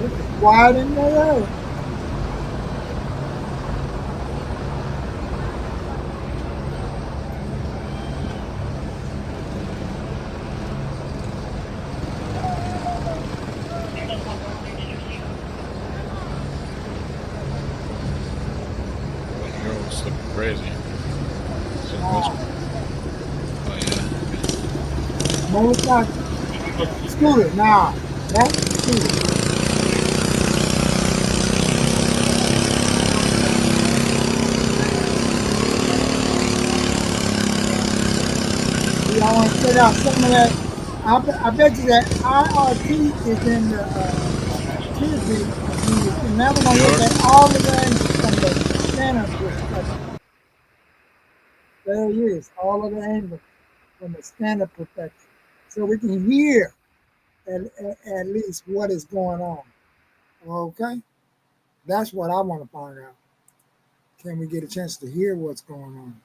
[SPEAKER 1] It's quiet in that area.
[SPEAKER 13] It's looking crazy.
[SPEAKER 1] Motorcycle. Scooter, nah. That's scooter. Y'all want to check out some of that? I bet you that IRT is in the Tuesday. And now we're going to look at all of the angles from the scanner perspective. There he is, all of the angles from the scanner perspective. So we can hear at least what is going on. Okay? That's what I want to find out. Can we get a chance to hear what's going on?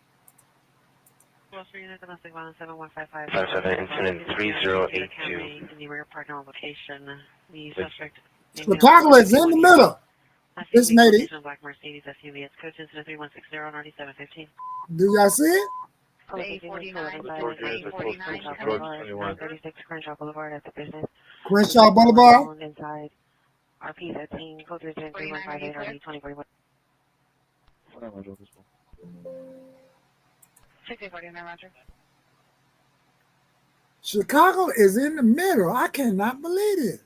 [SPEAKER 5] Domestic violence 7155. 57 incident 3082. In the rear parking lot location. The suspect.
[SPEAKER 1] Chicago is in the middle. This made it.
[SPEAKER 5] Black Mercedes SUV. It's code incident 3160 on RD715.
[SPEAKER 1] Do y'all see it?
[SPEAKER 5] 849. 36 Crenshaw Boulevard at the business.
[SPEAKER 1] Crenshaw Boulevard.
[SPEAKER 5] Inside. RP 13. Code 3158 RD 2041. 6049, Roger.
[SPEAKER 1] Chicago is in the middle. I cannot believe this.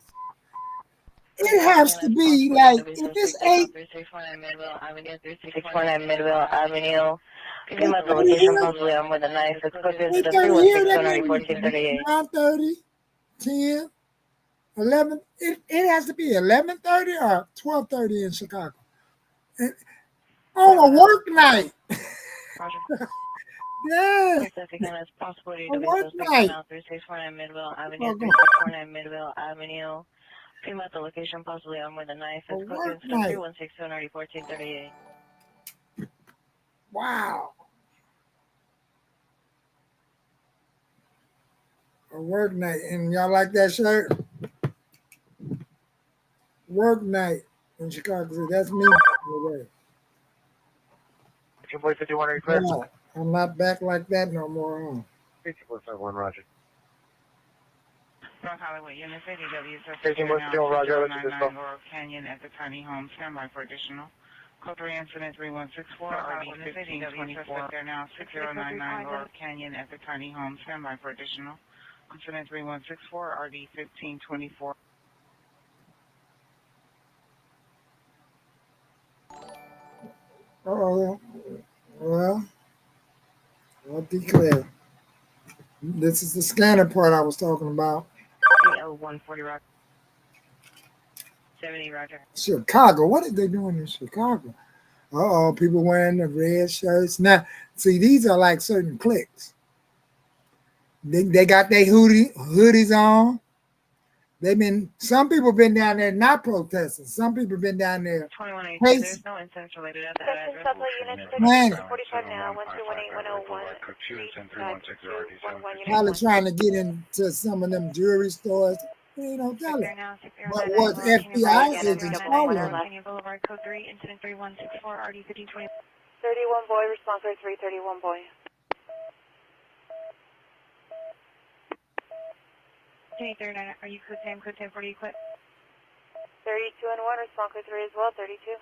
[SPEAKER 1] It has to be like, if it's
[SPEAKER 5] 649 Midville Avenue. Picking up the location possibly on with a knife. It's code to the 316
[SPEAKER 1] 9:30, 10, 11. It has to be 11:30 or 12:30 in Chicago. On a work night. Yes.
[SPEAKER 5] It's possible to
[SPEAKER 1] A work night.
[SPEAKER 5] 369 Midville Avenue. 369 Midville Avenue. Picking up the location possibly on with a knife. It's code to the 316 1438.
[SPEAKER 1] Wow. A work night. And y'all like that shirt? Work night in Chicago. That's me.
[SPEAKER 5] Boy 51 are you clear?
[SPEAKER 1] No, I'm not back like that no more.
[SPEAKER 5] 5451, Roger.
[SPEAKER 8] North Hollywood, Unit 50W,
[SPEAKER 5] 13.0, Roger, let's do this call.
[SPEAKER 8] Laurel Canyon at the tiny home, standby for additional. Code 3 incident 3164, RD 1524. They're now 6099 Laurel Canyon at the tiny home, standby for additional. Incident 3164, RD 1524.
[SPEAKER 1] Oh, well, I'll declare. This is the scanner part I was talking about.
[SPEAKER 5] 140 Rock. 70 Roger.
[SPEAKER 1] Chicago. What are they doing in Chicago? Uh-oh, people wearing the red shirts. Now, see, these are like certain cliques. They got their hoodies on. Some people been down there not protesting. Some people been down there.
[SPEAKER 5] 2182, there's no incidents related at that address.
[SPEAKER 1] Man,
[SPEAKER 5] 45 now, 12101.
[SPEAKER 1] probably trying to get into some of them jewelry stores. You know, tell it. But was FBI agents following?
[SPEAKER 5] Boulevard, code 3, incident 3164, RD 1520.
[SPEAKER 10] 31 boy, response rate 331 boy.
[SPEAKER 5] 3839, are you code 10, 40, quit?
[SPEAKER 10] 32 and 1, response code 3 as well, 32.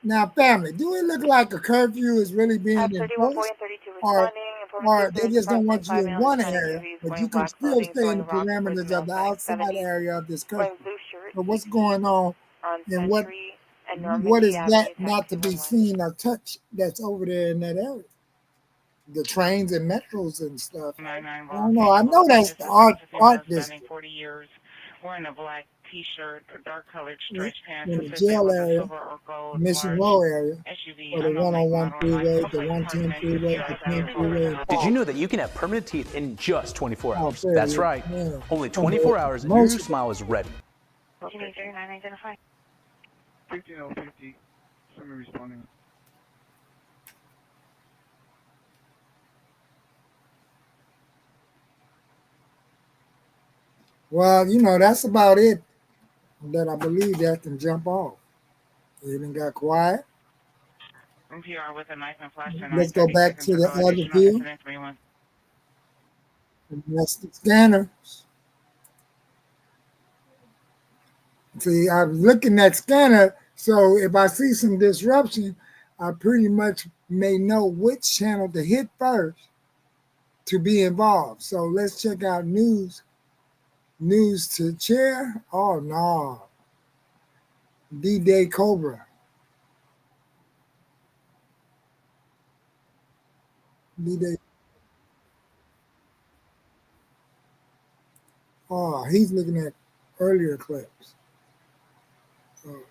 [SPEAKER 1] Now, family, do it look like a curfew is really being enforced? Or they just don't want you in one area, but you can still stay in the parameters of the outside area of this curfew. But what's going on and what is that not to be seen or touched that's over there in that area? The trains and metros and stuff. I don't know. I know that's the art district.
[SPEAKER 8] 40 years, wearing a black T-shirt, dark colored stretch pants,
[SPEAKER 1] In the jail area, Mission Row area, or the 101 freeway, the 110 freeway, the 10 freeway.
[SPEAKER 15] Did you know that you can have permanent teeth in just 24 hours?
[SPEAKER 1] Oh,
[SPEAKER 15] That's right.
[SPEAKER 1] Yeah.
[SPEAKER 15] Only 24 hours and your smile is ready.
[SPEAKER 5] 39, identify.
[SPEAKER 16] 15050, somebody responding.
[SPEAKER 1] Well, you know, that's about it that I believe that can jump off. It even got quiet.
[SPEAKER 8] NPR with a knife and flash.
[SPEAKER 1] Let's go back to the other view. And that's the scanners. See, I'm looking at scanner, so if I see some disruption, I pretty much may know which channel to hit first to be involved. So let's check out news. News to chair? Oh, no. D-Day Cobra. D-Day. Oh, he's looking at earlier clips. Oh.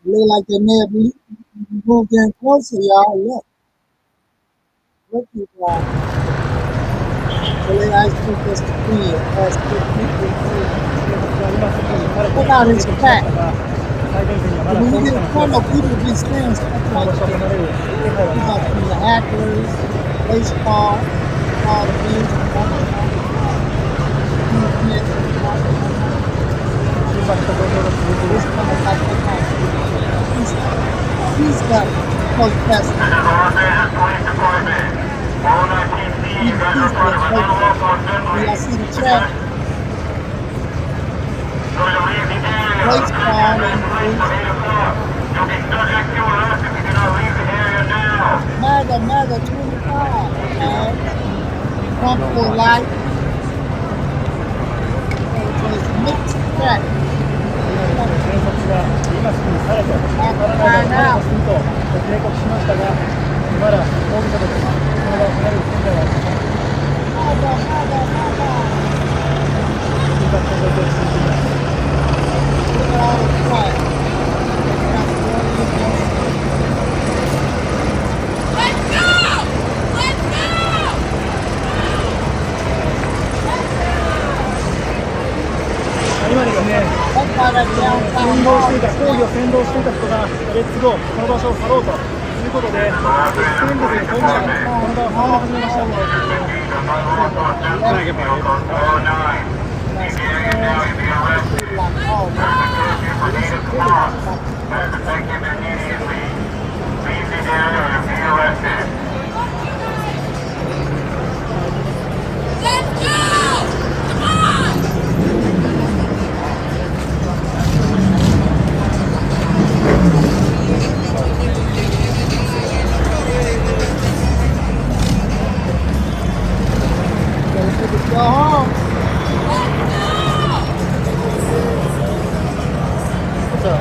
[SPEAKER 1] Look like they may have moved in closer, y'all. Look. Look at that. I think that's the queen. Look out his back. When you get in front of people, be saying stuff like that. You got the hackers, baseball, all the things. He's got protesting. I see the chat. Baseball and MAGA 25. Pump for life. It's a mixed chat.
[SPEAKER 21] 今ですね、抗議を先導していた人がレッツゴー、この場所を去ろうということで、X連続でこの場を始めました。
[SPEAKER 1] Go home.
[SPEAKER 21] What's up?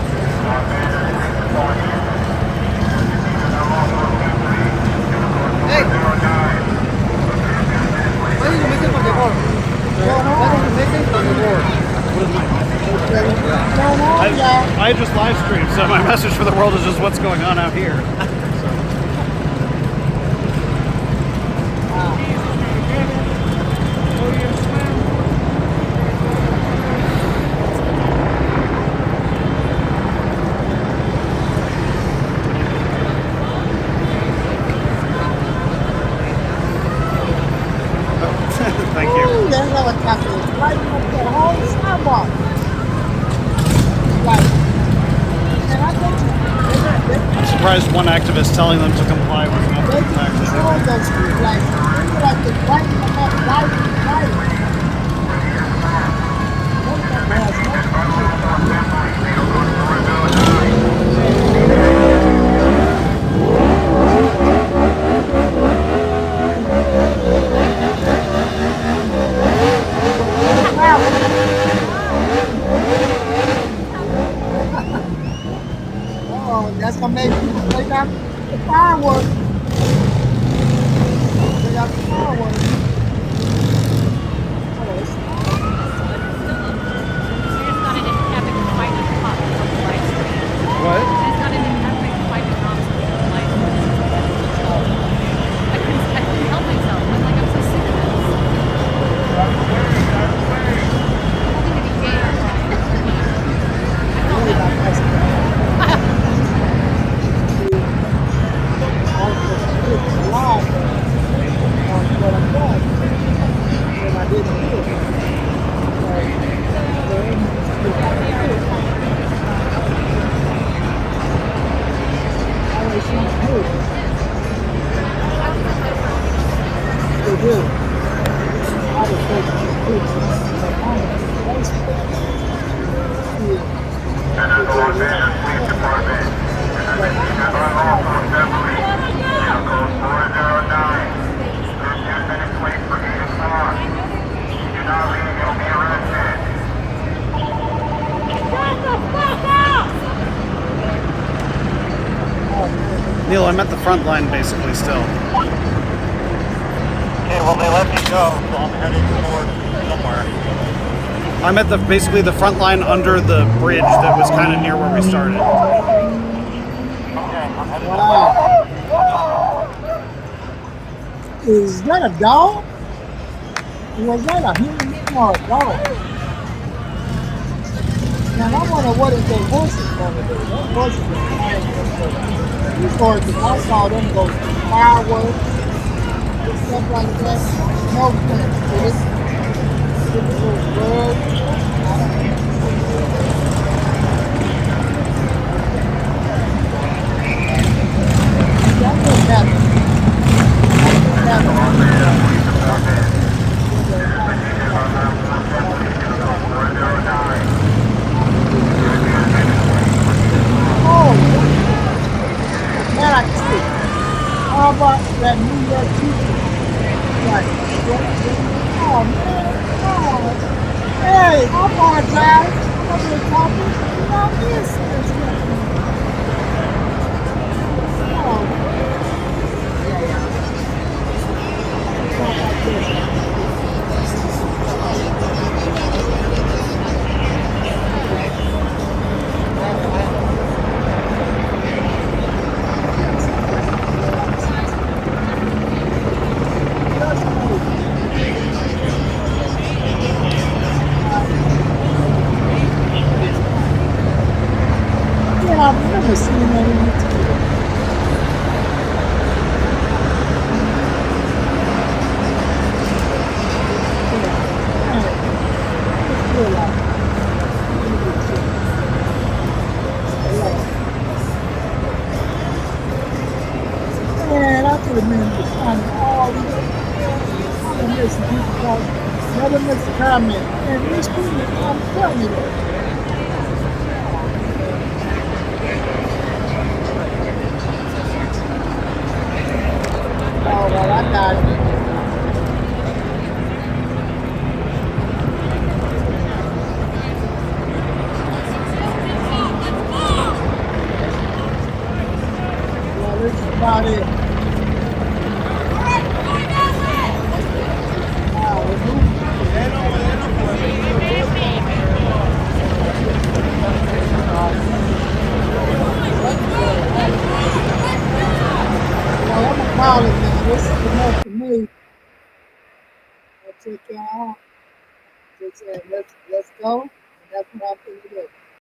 [SPEAKER 12] extreme. So my message for the world is just what's going on out here. Thank you.
[SPEAKER 1] Ooh, that helicopter is lighting up that whole sidewalk. Like, and I bet you,
[SPEAKER 12] I'm surprised one activist telling them to comply with enough
[SPEAKER 1] they
[SPEAKER 12] impact.
[SPEAKER 1] control those street lights. They feel like they're lighting them up, lighting. Helicopter has no oh, that's gonna make people take out the fireworks. Take out the fireworks.
[SPEAKER 12] What? Neil, I'm at the front line basically still.
[SPEAKER 11] Okay, well they let me go, so I'm heading toward somewhere.
[SPEAKER 12] I'm at basically the front line under the bridge that was kind of near where we started.
[SPEAKER 11] Okay, I'm heading
[SPEAKER 1] Is that a dog? Was that a human being or a dog? Now I wonder what is their horses gonna do. Those horses are flying. These horses, I saw them go fireworks and stuff like that. No sense to this little bird. That just happened. Oh, man, I can see. How about that New York teacher? Like, oh, man, oh. Hey, I apologize. I'm over here talking. You know, this. Oh, yeah, I've never seen that in the TV. Man, I could have been finding all these. I'm gonna miss some people talk. Never miss a comment. And these people, I'm telling you that. Oh, well, I got it. Well, this is about it. call it, man. This is enough for me. I'll check y'all out. Just let's go. And that's what I'm going to do.